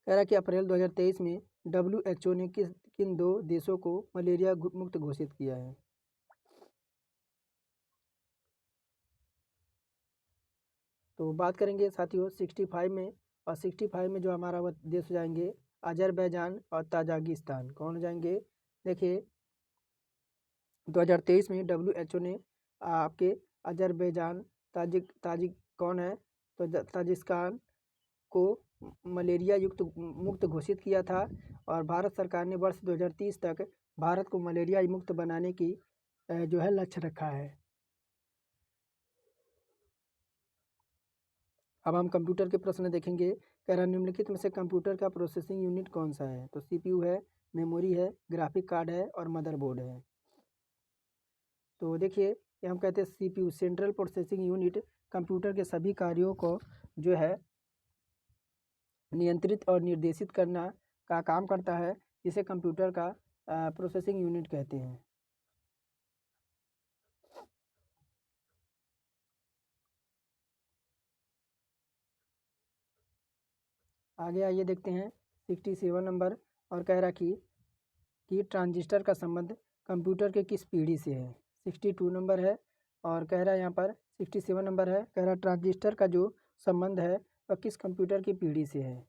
Speaker 1: कह रहा कि अप्रैल 2023 में WHO ने किन 2 देशों को मलेरिया मुक्त घोषित किया है। तो बात करेंगे साथियों 65 में। और 65 में जो हमारा वह देश हो जाएंगे अजरबैजान और ताजिकिस्तान। कौन हो जाएंगे, देखिए 2023 में WHO ने आपके अजरबैजान ताजिक कौन है, तो ताजिकिस्तान को मलेरिया मुक्त घोषित किया था। और भारत सरकार ने वर्ष 2030 तक भारत को मलेरिया मुक्त बनाने की जो है लक्ष्य रखा है। अब हम कंप्यूटर के प्रश्न देखेंगे। कह रहा निम्नलिखित में से कंप्यूटर का प्रोसेसिंग यूनिट कौन सा है। तो CPU है, मेमोरी है, ग्राफिक कार्ड है और मदरबोर्ड है। तो देखिए ये हम कहते हैं CPU central processing unit computer के सभी कार्यों को जो है नियंत्रित और निर्देशित करना का काम करता है, जिसे कंप्यूटर का प्रोसेसिंग यूनिट कहते हैं। आगे आइए देखते हैं 67 नंबर। और कह रहा कि ट्रांजिस्टर का संबंध कंप्यूटर के किस पीढ़ी से है। 62 नंबर है। और कह रहा है यहाँ पर 67 नंबर है। कह रहा ट्रांजिस्टर का जो संबंध है वह किस कंप्यूटर की पीढ़ी से है।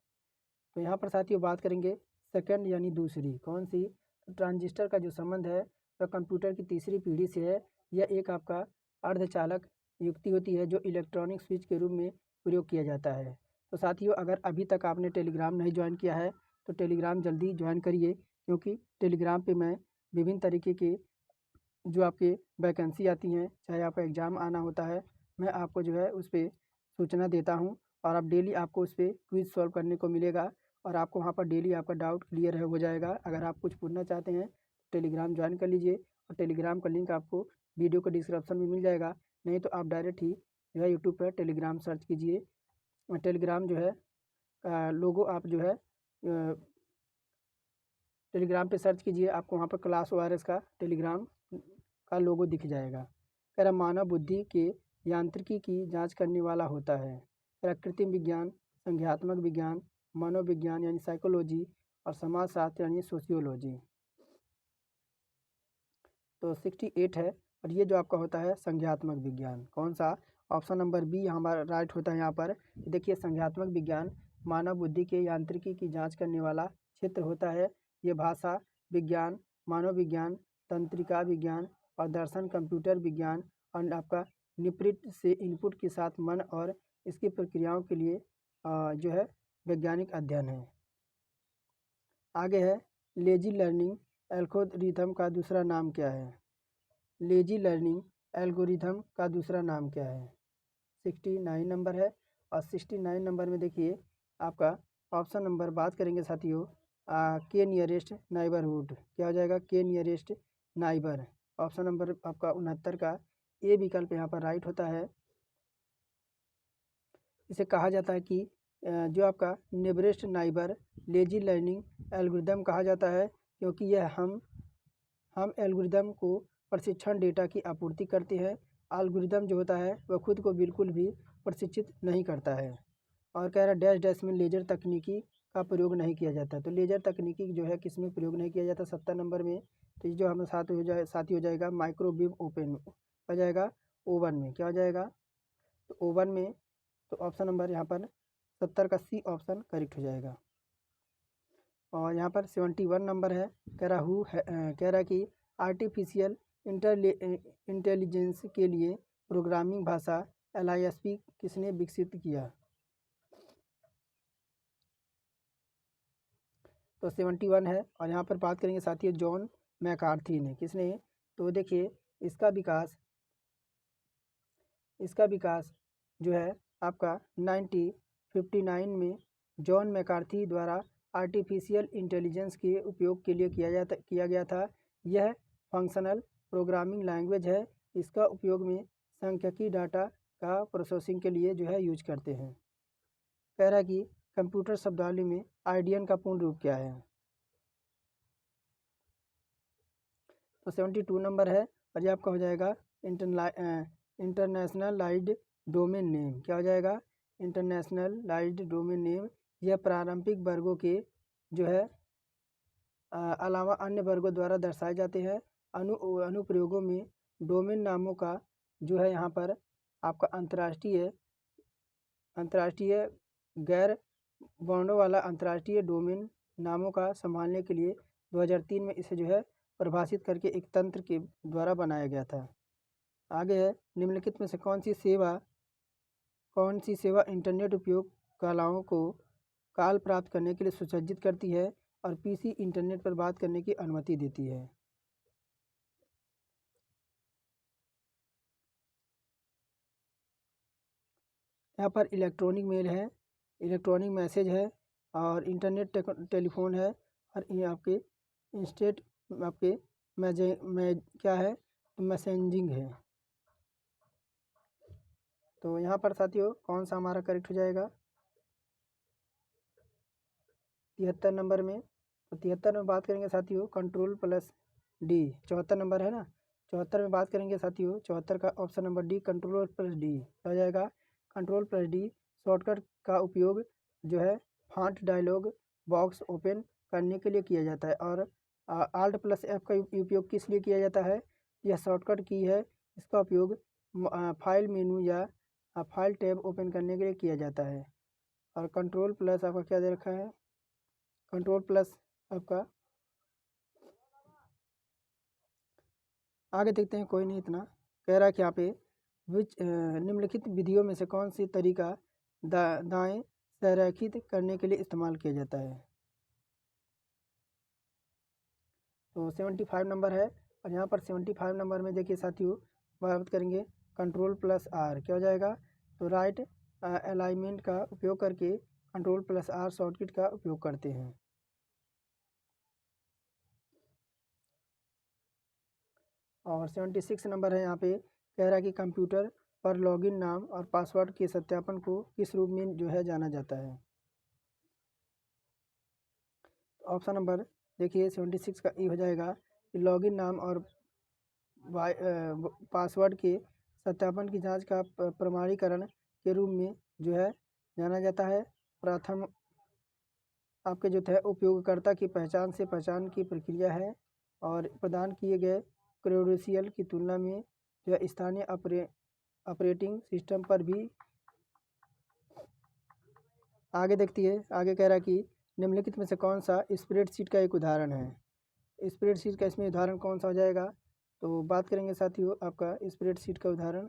Speaker 1: तो यहाँ पर साथियों बात करेंगे सेकंड यानी दूसरी, कौन सी। तो ट्रांजिस्टर का जो संबंध है वह कंप्यूटर की तीसरी पीढ़ी से है। यह एक आपका अर्धचालक युक्ति होती है जो इलेक्ट्रॉनिक स्विच के रूप में प्रयोग किया जाता है। तो साथियों अगर अभी तक आपने टेलीग्राम नहीं ज्वाइन किया है तो टेलीग्राम जल्दी ज्वाइन करिए, क्योंकि टेलीग्राम पे मैं विभिन्न तरीके के जो आपके वैकेंसी आती हैं, चाहे आपका एग्ज़ाम आना होता है, मैं आपको जो है उस पर सूचना देता हूँ और आप डेली आपको उस पर क्विज़ सॉल्व करने को मिलेगा और आपको वहाँ पर डेली आपका डाउट क्लियर हो जाएगा। अगर आप कुछ पूछना चाहते हैं तो टेलीग्राम ज्वाइन कर लीजिए और टेलीग्राम का लिंक आपको वीडियो के डिस्क्रिप्शन में मिल जाएगा, नहीं तो आप डायरेक्ट ही जो है यूट्यूब पर टेलीग्राम सर्च कीजिए। टेलीग्राम जो है लोगो आप जो है टेलीग्राम पे सर्च कीजिए, आपको वहाँ पर क्लास ORS का टेलीग्राम का लोगो दिख जाएगा। कह रहा मानव बुद्धि के यांत्रिकी की जांच करने वाला होता है। कह रहा कृत्रिम विज्ञान, संज्ञात्मक विज्ञान, मनोविज्ञान यानी साइकोलॉजी और समाजशास्त्र यानी सोशियोलॉजी। तो 68 है और ये जो आपका होता है संज्ञात्मक विज्ञान। कौन सा? ऑप्शन नंबर बी हमारा राइट होता है। यहाँ पर देखिए संज्ञात्मक विज्ञान मानव बुद्धि के यांत्रिकी की जांच करने वाला क्षेत्र होता है। ये भाषा विज्ञान, मानव विज्ञान, तंत्रिका विज्ञान और दर्शन, कंप्यूटर विज्ञान और आपका निपृट से इनपुट के साथ मन और इसकी प्रक्रियाओं के लिए जो है वैज्ञानिक अध्ययन है। आगे है लेजी लर्निंग एल्गोरिथम का दूसरा नाम क्या है। लेजी लर्निंग एल्गोरिथम का दूसरा नाम क्या है। 69 नंबर है और 69 नंबर में देखिए आपका ऑप्शन नंबर बात करेंगे साथियों के नियरेस्ट नाइबरहुड। क्या हो जाएगा? के नियरेस्ट नाइबर। ऑप्शन नंबर आपका 69 का ए विकल्प यहाँ पर राइट होता है। इसे कहा जाता है कि जो आपका nearest neighbour lazy learning algorithm कहा जाता है, क्योंकि यह हम एल्गोरिथम को प्रशिक्षण डेटा की आपूर्ति करते हैं। एल्गोरिथम जो होता है वह खुद को बिल्कुल भी प्रशिक्षित नहीं करता है। और कह रहा डैश डैश में लेजर तकनीकी का प्रयोग नहीं किया जाता। तो लेजर तकनीकी जो है किस में प्रयोग नहीं किया जाता? 70 नंबर में। तो ये जो हमें साथी हो जाएगा माइक्रोवेव ओपन हो जाएगा ओवन में। क्या हो जाएगा? तो ओवन में। तो ऑप्शन नंबर यहाँ पर 70 का सी ऑप्शन करेक्ट हो जाएगा। और यहाँ पर 71 नंबर है। कह रहा कि आर्टिफिशियल इंटेलिजेंस के लिए प्रोग्रामिंग भाषा LISP किसने विकसित किया? तो 71 है और यहाँ पर बात करेंगे साथियों जॉन मैकार्थी ने। किसने? तो देखिए इसका विकास जो है आपका 1959 में जॉन मैकार्थी द्वारा आर्टिफिशियल इंटेलिजेंस के उपयोग के लिए किया गया था। यह फंक्शनल प्रोग्रामिंग लैंग्वेज है। इसका उपयोग में सांख्यिकी डाटा का प्रोसेसिंग के लिए जो है यूज करते हैं। कह रहा है कि कंप्यूटर शब्दावली में आइडियन का पूर्ण रूप क्या है? तो 72 नंबर है और ये आपका हो जाएगा इंटरनेशनलाइज्ड डोमेन नेम। क्या हो जाएगा? Internationalised domain name. यह प्रारंभिक वर्गों के जो है अलावा अन्य वर्गों द्वारा दर्शाए जाते हैं। अनुप्रयोगों में डोमेन नामों का जो है यहाँ पर आपका अंतर्राष्ट्रीय गैर वर्णों वाला अंतर्राष्ट्रीय डोमेन नामों का संभालने के लिए 2003 में इसे जो है परिभाषित करके एक तंत्र के द्वारा बनाया गया था। आगे है निम्नलिखित में से कौन सी सेवा इंटरनेट उपयोगकर्ताओं को कॉल प्राप्त करने के लिए सुसज्जित करती है और PC इंटरनेट पर बात करने की अनुमति देती है? यहाँ पर इलेक्ट्रॉनिक मेल है, इलेक्ट्रॉनिक मैसेज है और इंटरनेट टेलीफोन है और ये आपके इंस्टेट आपके क्या है? मैसेजिंग है। तो यहाँ पर साथियों कौन सा हमारा करेक्ट हो जाएगा? 73 नंबर में। तो 73 में बात करेंगे साथियों कंट्रोल प्लस डी। 74 नंबर है ना, 74 में बात करेंगे साथियों 74 का option number D control plus D हो जाएगा। कंट्रोल प्लस डी शॉर्टकट का उपयोग जो है फॉन्ट डायलॉग बॉक्स ओपन करने के लिए किया जाता है। और Alt प्लस F का उपयोग किस लिए किया जाता है? यह शॉर्टकट की है। इसका उपयोग फाइल मेनू या फाइल टैब ओपन करने के लिए किया जाता है। और कंट्रोल प्लस आपका क्या दे रखा है, कंट्रोल प्लस आपका, आगे देखते हैं, कोई नहीं इतना। कह रहा है कि यहाँ पे निम्नलिखित विधियों में से कौन सी तरीका दाएं संरेखित करने के लिए इस्तेमाल किया जाता है। तो 75 नंबर है, और यहाँ पर 75 नंबर में देखिए साथियों, बात करेंगे कंट्रोल प्लस आर, क्या हो जाएगा, तो राइट अलाइनमेंट का उपयोग करके कंट्रोल प्लस आर शॉर्टकट का उपयोग करते हैं। और 76 नंबर है, यहाँ पे कह रहा है कि कंप्यूटर पर लॉगिन नाम और पासवर्ड के सत्यापन को किस रूप में जो है जाना जाता है। ऑप्शन नंबर देखिए 76 का ई हो जाएगा कि लॉगिन नाम और पासवर्ड के सत्यापन की जांच का प्रमाणीकरण के रूप में जो है जाना जाता है। प्रथम आपके जो है उपयोगकर्ता की पहचान से पहचान की प्रक्रिया है, और प्रदान किए गए क्रेडेंशियल की तुलना में जो है स्थानीय ऑपरेटिंग सिस्टम पर भी। आगे देखती है, आगे कह रहा है कि निम्नलिखित में से कौन सा स्प्रेडशीट का एक उदाहरण है। स्प्रेडशीट का इसमें उदाहरण कौन सा हो जाएगा, तो बात करेंगे साथियों आपका स्प्रेडशीट का उदाहरण।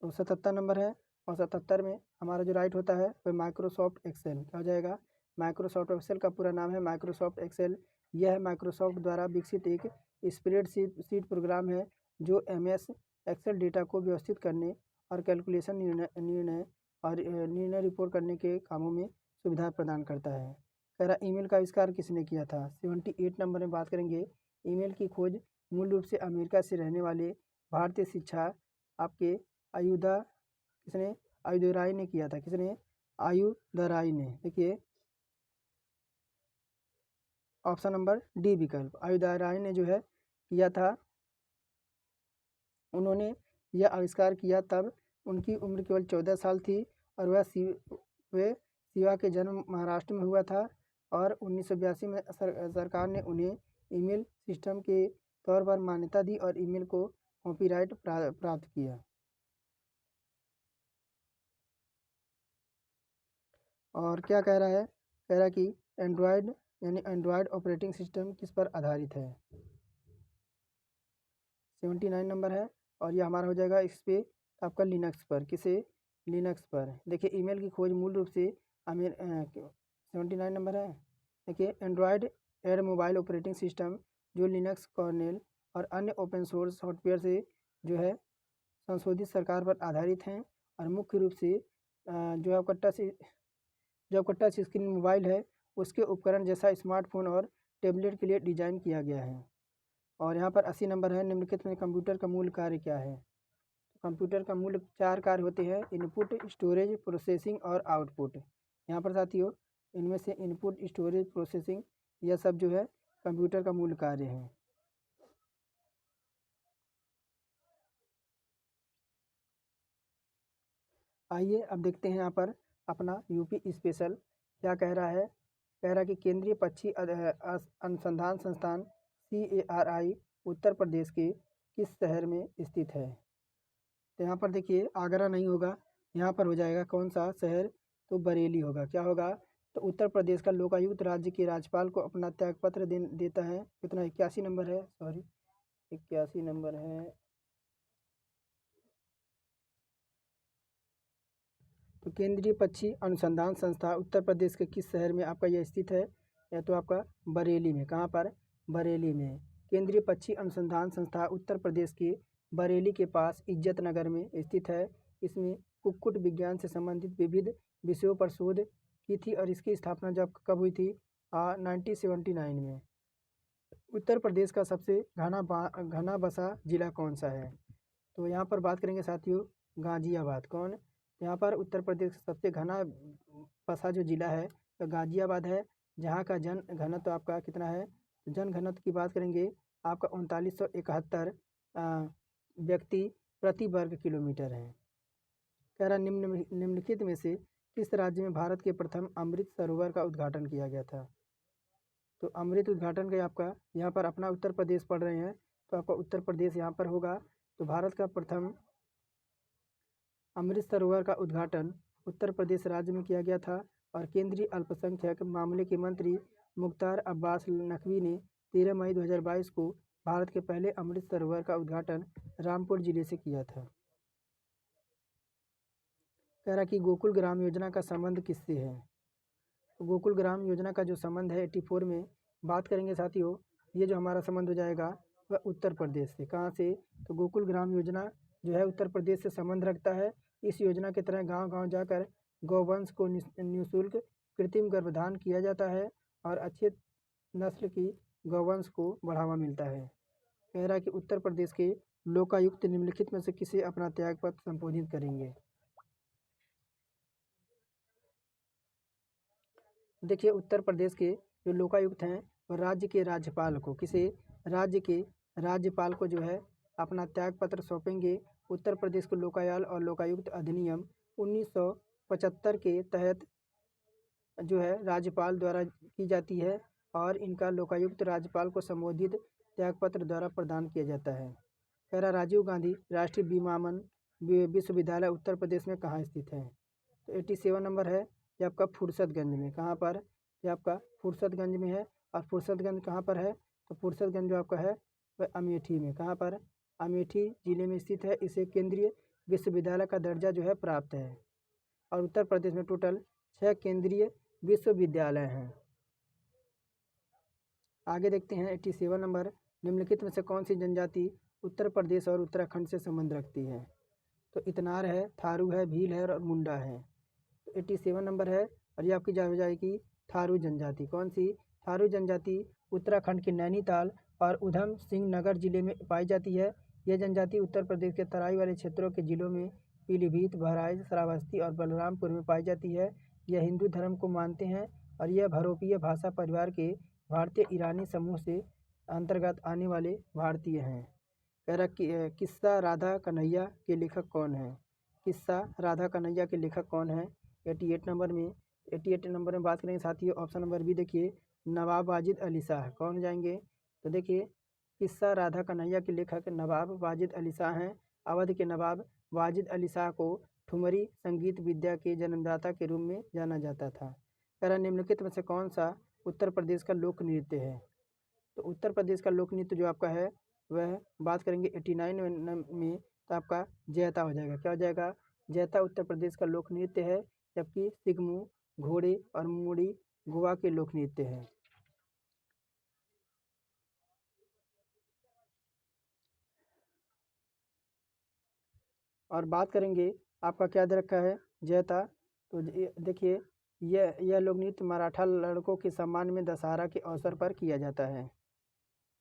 Speaker 1: तो 77 नंबर है, और 77 में हमारा जो राइट होता है वह माइक्रोसॉफ्ट एक्सेल, क्या हो जाएगा, माइक्रोसॉफ्ट एक्सेल का पूरा नाम है माइक्रोसॉफ्ट एक्सेल। यह माइक्रोसॉफ्ट द्वारा विकसित एक स्प्रेडशीट प्रोग्राम है जो MS एक्सेल डेटा को व्यवस्थित करने और कैलकुलेशन निर्णय और निर्णय रिपोर्ट करने के कामों में सुविधा प्रदान करता है। कह रहा ईमेल का आविष्कार किसने किया था। 78 नंबर में बात करेंगे, ईमेल की खोज मूल रूप से अमेरिका से रहने वाले भारतीय शिक्षा आपके आयुधराय ने किया था। किसने, आयुधराय ने। देखिए ऑप्शन नंबर डी विकल्प, आयुधराय ने जो है किया था। उन्होंने यह आविष्कार किया तब उनकी उम्र केवल 14 साल थी, और वे शिवा के जन्म महाराष्ट्र में हुआ था, और 1982 में सरकार ने उन्हें ईमेल सिस्टम के तौर पर मान्यता दी और ईमेल को कॉपीराइट प्राप्त किया। और क्या कह रहा है, कह रहा है कि एंड्रॉयड यानी एंड्रॉयड ऑपरेटिंग सिस्टम किस पर आधारित है। 79 नंबर है, और ये हमारा हो जाएगा इस पर आपका लिनक्स पर। किसे, लिनक्स पर। देखिए ईमेल की खोज मूल रूप से 79 नंबर है। देखिए एंड्रॉयड एड मोबाइल ऑपरेटिंग सिस्टम जो लिनक्स कर्नेल और अन्य ओपन सोर्स सॉफ्टवेयर से जो है संशोधित सरकार पर आधारित हैं, और मुख्य रूप से जो आपका टच स्क्रीन मोबाइल है उसके उपकरण जैसा स्मार्टफोन और टैबलेट के लिए डिज़ाइन किया गया है। और यहाँ पर 80 नंबर है, निम्नलिखित में कंप्यूटर का मूल कार्य क्या है। कंप्यूटर का मूल 4 कार्य होते हैं, इनपुट, स्टोरेज, प्रोसेसिंग और आउटपुट। यहाँ पर साथियों इनमें से इनपुट, स्टोरेज, प्रोसेसिंग यह सब जो है कंप्यूटर का मूल कार्य है। आइए अब देखते हैं यहाँ पर अपना यूपी स्पेशल क्या कह रहा है। कह रहा है कि केंद्रीय पक्षी अनुसंधान संस्थान CARI उत्तर प्रदेश के किस शहर में स्थित है। तो यहाँ पर देखिए आगरा नहीं होगा, यहाँ पर हो जाएगा कौन सा शहर, तो बरेली होगा। क्या होगा, तो उत्तर प्रदेश का लोकायुक्त राज्य के राज्यपाल को अपना त्यागपत्र देता है। कितना, 81 नंबर है, सॉरी 81 नंबर है। तो केंद्रीय पक्षी अनुसंधान संस्था उत्तर प्रदेश के किस शहर में आपका यह स्थित है, या तो आपका बरेली में। कहाँ पर, बरेली में। केंद्रीय पक्षी अनुसंधान संस्था उत्तर प्रदेश के बरेली के पास इज्जत नगर में स्थित है। इसमें कुक्कुट विज्ञान से संबंधित विविध विषयों पर शोध की थी, और इसकी स्थापना जब कब हुई थी, 1979 में। उत्तर प्रदेश का सबसे घना बसा जिला कौन सा है, तो यहाँ पर बात करेंगे साथियों गाजियाबाद। कौन, यहाँ पर उत्तर प्रदेश का सबसे घना बसा जो जिला है तो गाजियाबाद है, जहाँ का जन घनत्व आपका कितना है, तो जन घनत्व की बात करेंगे आपका 3971 व्यक्ति प्रति वर्ग किलोमीटर है। कह रहा निम्नलिखित में से किस राज्य में भारत के प्रथम अमृत सरोवर का उद्घाटन किया गया था। तो अमृत उद्घाटन का आपका यहाँ पर अपना उत्तर प्रदेश पढ़ रहे हैं, तो आपका उत्तर प्रदेश यहाँ पर होगा। तो भारत का प्रथम अमृत सरोवर का उद्घाटन उत्तर प्रदेश राज्य में किया गया था और केंद्रीय अल्पसंख्यक मामले के मंत्री मुख्तार अब्बास नकवी ने 13 मई 2022 को भारत के पहले अमृत सरोवर का उद्घाटन रामपुर जिले से किया था। कह रहा कि गोकुल ग्राम योजना का संबंध किससे है? तो गोकुल ग्राम योजना का जो संबंध है 84 में बात करेंगे साथियों, ये जो हमारा संबंध हो जाएगा वह उत्तर प्रदेश से। कहाँ से? तो गोकुल ग्राम योजना जो है उत्तर प्रदेश से संबंध रखता है। इस योजना के तहत गांव-गांव जाकर गौवंश को निःशुल्क कृत्रिम गर्भधान किया जाता है और अच्छे नस्ल की गौवंश को बढ़ावा मिलता है। कह रहा है कि उत्तर प्रदेश के लोकायुक्त निम्नलिखित में से किसे अपना त्यागपत्र संशोधित करेंगे? देखिए, उत्तर प्रदेश के जो लोकायुक्त हैं वह राज्य के राज्यपाल को, किसे? राज्य के राज्यपाल को जो है अपना त्यागपत्र सौंपेंगे। उत्तर प्रदेश के लोकायुक्त और लोकायुक्त अधिनियम 1975 के तहत जो है राज्यपाल द्वारा की जाती है और इनका लोकायुक्त राज्यपाल को संबोधित त्यागपत्र द्वारा प्रदान किया जाता है। कह रहा राजीव गांधी राष्ट्रीय विमानन विश्वविद्यालय उत्तर प्रदेश में कहाँ स्थित है? तो 87 नंबर है, ये आपका फुर्सतगंज में। कहाँ पर? ये आपका फुर्सतगंज में है। और फुर्सतगंज कहाँ पर है? तो फुर्सतगंज जो आपका है वह अमेठी में। कहाँ पर? अमेठी जिले में स्थित है। इसे केंद्रीय विश्वविद्यालय का दर्जा जो है प्राप्त है। और उत्तर प्रदेश में टोटल 6 केंद्रीय विश्वविद्यालय हैं। आगे देखते हैं 87 नंबर, निम्नलिखित में से कौन सी जनजाति उत्तर प्रदेश और उत्तराखंड से संबंध रखती है? तो इतनार है, थारू है, भील है और मुंडा है। तो 87 नंबर है और ये आपकी हो जाएगी थारू जनजाति। कौन सी? थारू जनजाति उत्तराखंड के नैनीताल और उधम सिंह नगर जिले में पाई जाती है। यह जनजाति उत्तर प्रदेश के तराई वाले क्षेत्रों के जिलों में पीलीभीत, बहराइच, श्रावस्ती और बलरामपुर में पाई जाती है। यह हिंदू धर्म को मानते हैं और यह भरोपीय भाषा परिवार के भारतीय ईरानी समूह से अंतर्गत आने वाले भारतीय हैं। कह रहा कि किस्सा राधा कन्हैया के लेखक कौन है? किस्सा राधा कन्हैया के लेखक कौन है? 88 नंबर में। 88 नंबर में बात करेंगे साथियों, ऑप्शन नंबर बी देखिए, नवाब वाजिद अली शाह। कौन हो जाएंगे? तो देखिए, किस्सा राधा कन्हैया के लेखक नवाब वाजिद अली शाह हैं। अवध के नवाब वाजिद अली शाह को ठुमरी संगीत विद्या के जन्मदाता के रूप में जाना जाता था। कह रहा निम्नलिखित में से कौन सा उत्तर प्रदेश का लोक नृत्य है? तो उत्तर प्रदेश का लोक नृत्य जो आपका है वह बात करेंगे 89 में, तो आपका जैता हो जाएगा। क्या हो जाएगा? जैता उत्तर प्रदेश का लोक नृत्य है, जबकि सिगमू, घोड़े और मुड़ी गोवा के लोक नृत्य है। और बात करेंगे आपका क्या दे रखा है? जैता। तो देखिए, यह लोक नृत्य मराठा लड़कों के सम्मान में दशहरा के अवसर पर किया जाता है।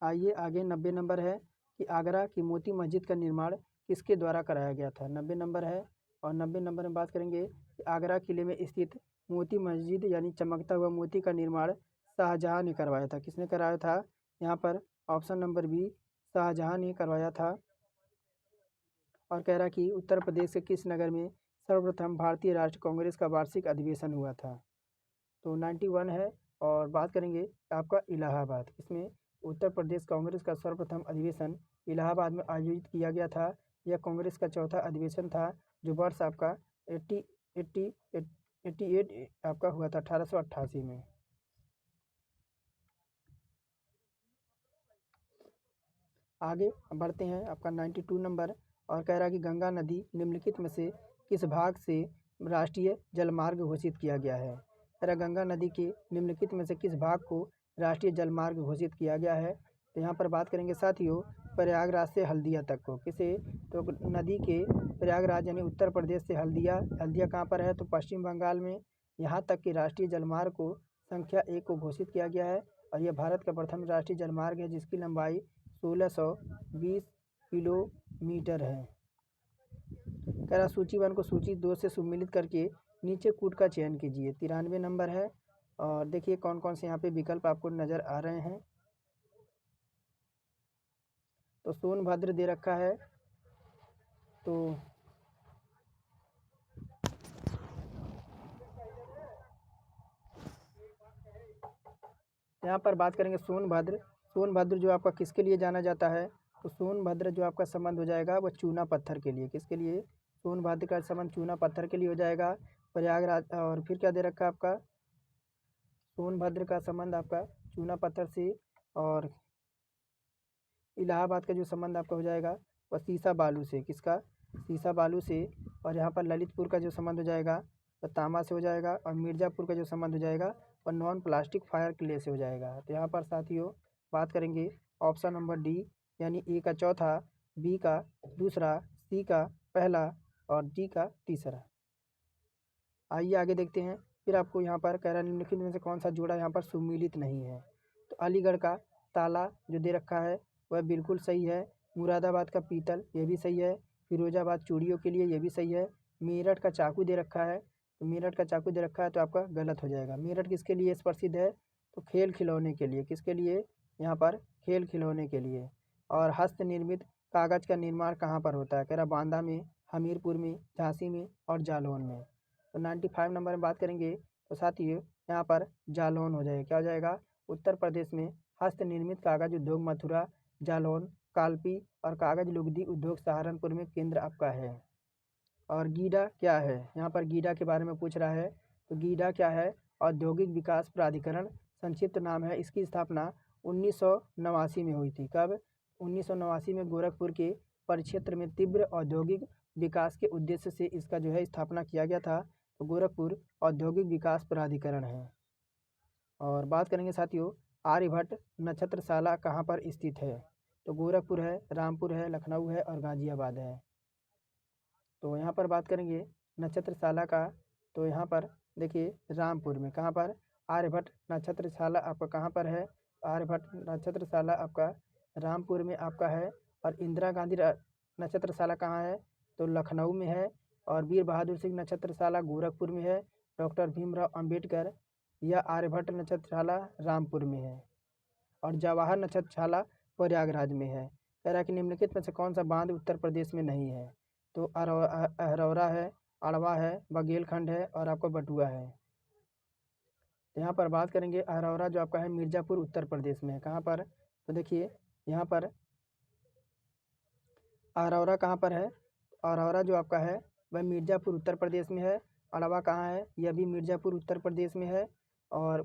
Speaker 1: आइए आगे 90 नंबर है कि आगरा की मोती मस्जिद का निर्माण किसके द्वारा कराया गया था? 90 नंबर है और 90 नंबर में बात करेंगे कि आगरा किले में स्थित मोती मस्जिद यानी चमकता हुआ मोती का निर्माण शाहजहाँ ने करवाया था। किसने कराया था? यहाँ पर ऑप्शन नंबर बी, शाहजहाँ ने करवाया था। और कह रहा कि उत्तर प्रदेश के किस नगर में सर्वप्रथम भारतीय राष्ट्रीय कांग्रेस का वार्षिक अधिवेशन हुआ था? तो 91 है। और बात करेंगे आपका इलाहाबाद, इसमें उत्तर प्रदेश कांग्रेस का सर्वप्रथम अधिवेशन इलाहाबाद में आयोजित किया गया था। यह कांग्रेस का चौथा अधिवेशन था जो वर्ष आपका 88 आपका हुआ था 1888 में। आगे बढ़ते हैं आपका 92 नंबर, और कह रहा कि गंगा नदी निम्नलिखित में से किस भाग से राष्ट्रीय जलमार्ग घोषित किया गया है? कह रहा गंगा नदी के निम्नलिखित में से किस भाग को राष्ट्रीय जलमार्ग घोषित किया गया है? तो यहाँ पर बात करेंगे साथियों प्रयागराज से हल्दिया तक को। किसे? तो नदी के प्रयागराज यानी उत्तर प्रदेश से हल्दिया कहाँ पर है? तो पश्चिम बंगाल में। यहाँ तक कि राष्ट्रीय जलमार्ग को संख्या 1 को घोषित किया गया है और यह भारत का प्रथम राष्ट्रीय जलमार्ग है जिसकी लंबाई 1620 किलोमीटर है। कह रहा सूची 1 को सूची 2 से सम्मिलित करके नीचे कूट का चयन कीजिए। 93 नंबर है। और देखिए कौन कौन से यहाँ पे विकल्प आपको नज़र आ रहे हैं। तो सोनभद्र दे रखा है, तो यहाँ पर बात करेंगे सोनभद्र जो आपका किसके लिए जाना जाता है? तो सोनभद्र जो आपका संबंध हो जाएगा वह चूना पत्थर के लिए। किसके लिए? सोनभद्र का संबंध चूना पत्थर के लिए हो जाएगा। प्रयागराज और फिर क्या दे रखा है आपका, सोनभद्र का संबंध आपका चूना पत्थर से, और इलाहाबाद का जो संबंध आपका हो जाएगा वह सीसा बालू से, किसका, सीसा बालू से। और यहाँ पर ललितपुर का जो संबंध हो जाएगा वह तांबा से हो जाएगा, और मिर्ज़ापुर का जो संबंध हो जाएगा वह नॉन प्लास्टिक फायर क्ले से हो जाएगा। तो यहाँ पर साथियों बात करेंगे ऑप्शन नंबर डी, यानी ए का चौथा, बी का दूसरा, सी का पहला और डी का तीसरा। आइए आगे देखते हैं। फिर आपको यहाँ पर कह रहा है निम्नलिखित में से कौन सा जोड़ा यहाँ पर सुमिलित नहीं है। तो अलीगढ़ का ताला जो दे रखा है वह बिल्कुल सही है। मुरादाबाद का पीतल ये भी सही है। फिरोजाबाद चूड़ियों के लिए ये भी सही है। मेरठ का चाकू दे रखा है, तो मेरठ का चाकू दे रखा है तो आपका गलत हो जाएगा। मेरठ किसके लिए प्रसिद्ध है, तो खेल खिलौने के लिए, किसके लिए, यहाँ पर खेल खिलौने के लिए। और हस्त निर्मित कागज़ का निर्माण कहाँ पर होता है, कह रहा बांदा में, हमीरपुर में, झांसी में और जालौन में। तो 95 नंबर में बात करेंगे तो साथियों यहाँ पर जालौन हो जाएगा। क्या हो जाएगा, उत्तर प्रदेश में हस्त निर्मित कागज उद्योग मथुरा, जालौन, कालपी और कागज लुगदी उद्योग सहारनपुर में केंद्र आपका है। और गीडा क्या है, यहाँ पर गीडा के बारे में पूछ रहा है। तो गीडा क्या है, औद्योगिक विकास प्राधिकरण संक्षिप्त नाम है। इसकी स्थापना 1989 में हुई थी। कब, 1989 में गोरखपुर के परिक्षेत्र में तीव्र औद्योगिक विकास के उद्देश्य से इसका जो है स्थापना किया गया था। तो गोरखपुर औद्योगिक विकास प्राधिकरण है। और बात करेंगे साथियों आर्यभट्ट नक्षत्रशाला कहाँ पर स्थित है। तो गोरखपुर है, रामपुर है, लखनऊ है और गाज़ियाबाद है। तो यहाँ पर बात करेंगे नक्षत्रशाला का, तो यहाँ पर देखिए रामपुर में, कहाँ पर, आर्यभट्ट नक्षत्रशाला आपका कहाँ पर है, आर्यभट्ट नक्षत्रशाला आपका रामपुर में आपका है। और इंदिरा गांधी नक्षत्रशाला कहाँ है, तो लखनऊ में है। और वीर बहादुर सिंह नक्षत्रशाला गोरखपुर में है। डॉक्टर भीमराव अंबेडकर या आर्यभट्ट नक्षत्रशाला रामपुर में है। और जवाहर नक्षत्रशाला प्रयागराज में है। कह रहा है कि निम्नलिखित में से कौन सा बांध उत्तर प्रदेश में नहीं है। तो अहरौरा है, अड़वा है, बघेलखंड है और आपका बटुआ है। तो यहाँ पर बात करेंगे अहरौरा जो आपका है मिर्ज़ापुर उत्तर प्रदेश में है। कहाँ पर, तो देखिए यहाँ पर अहरौरा कहाँ पर है, अहरौरा जो आपका है वह मिर्ज़ापुर उत्तर प्रदेश में है। अड़वा कहाँ है, यह भी मिर्ज़ापुर उत्तर प्रदेश में है। और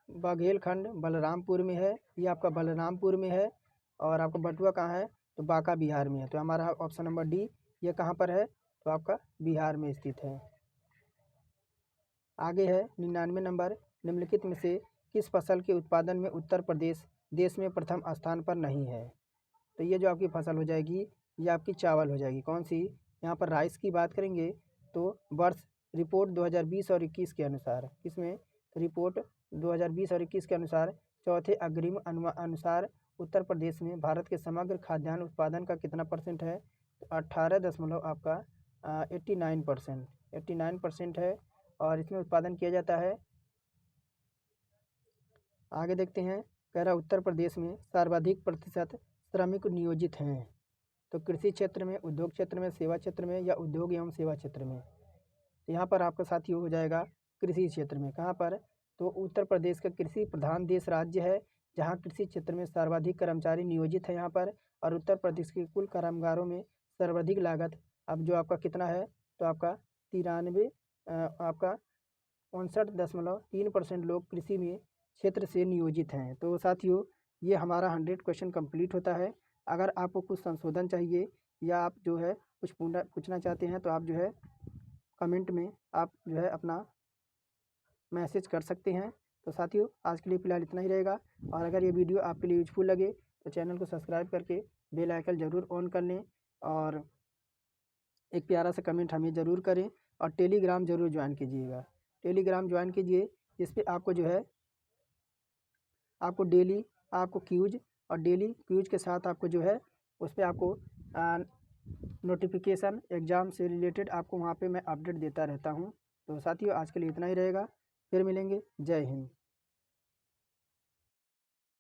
Speaker 1: बघेलखंड बलरामपुर में है, ये आपका बलरामपुर में है। और आपका बटुआ कहाँ है, तो बांका बिहार में है। तो हमारा ऑप्शन नंबर डी ये कहाँ पर है, तो आपका बिहार में स्थित है। आगे है 99 नंबर, निम्नलिखित में से किस फसल के उत्पादन में उत्तर प्रदेश देश में प्रथम स्थान पर नहीं है। तो ये जो आपकी फसल हो जाएगी ये आपकी चावल हो जाएगी। कौन सी, यहाँ पर राइस की बात करेंगे तो वर्ष रिपोर्ट 2020 और 21 के अनुसार, किसमें, रिपोर्ट 2020 और 21 के अनुसार चौथे अग्रिम अनुसार उत्तर प्रदेश में भारत के समग्र खाद्यान्न उत्पादन का कितना परसेंट है, तो 18 आपका 89% है। और इसमें उत्पादन किया जाता है। आगे देखते हैं, कह रहा उत्तर प्रदेश में सर्वाधिक प्रतिशत श्रमिक नियोजित हैं। तो कृषि क्षेत्र में, उद्योग क्षेत्र में, सेवा क्षेत्र में या उद्योग एवं सेवा क्षेत्र में। तो यहाँ पर आपका साथी हो जाएगा कृषि क्षेत्र में। कहाँ पर, तो उत्तर प्रदेश का कृषि प्रधान देश राज्य है जहाँ कृषि क्षेत्र में सर्वाधिक कर्मचारी नियोजित है यहाँ पर। और उत्तर प्रदेश के कुल कामगारों में सर्वाधिक लागत अब जो आपका कितना है, तो आपका 59.3% लोग कृषि में क्षेत्र से नियोजित हैं। तो साथियों ये हमारा 100 क्वेश्चन कंप्लीट होता है। अगर आपको कुछ संशोधन चाहिए या आप जो है कुछ पूछना चाहते हैं तो आप जो है कमेंट में आप जो है अपना मैसेज कर सकते हैं। तो साथियों आज के लिए फ़िलहाल इतना ही रहेगा। और अगर ये वीडियो आपके लिए यूजफुल लगे तो चैनल को सब्सक्राइब करके बेल आइकन ज़रूर ऑन कर लें और एक प्यारा सा कमेंट हमें ज़रूर करें। और टेलीग्राम ज़रूर ज्वाइन कीजिएगा, टेलीग्राम ज्वाइन कीजिए जिस पे आपको जो है आपको डेली आपको क्यूज और डेली क्यूज के साथ आपको जो है उस पर आपको नोटिफिकेशन एग्ज़ाम से रिलेटेड आपको वहाँ पे मैं अपडेट देता रहता हूँ। तो साथियों आज के लिए इतना ही रहेगा, फिर मिलेंगे। जय हिंद।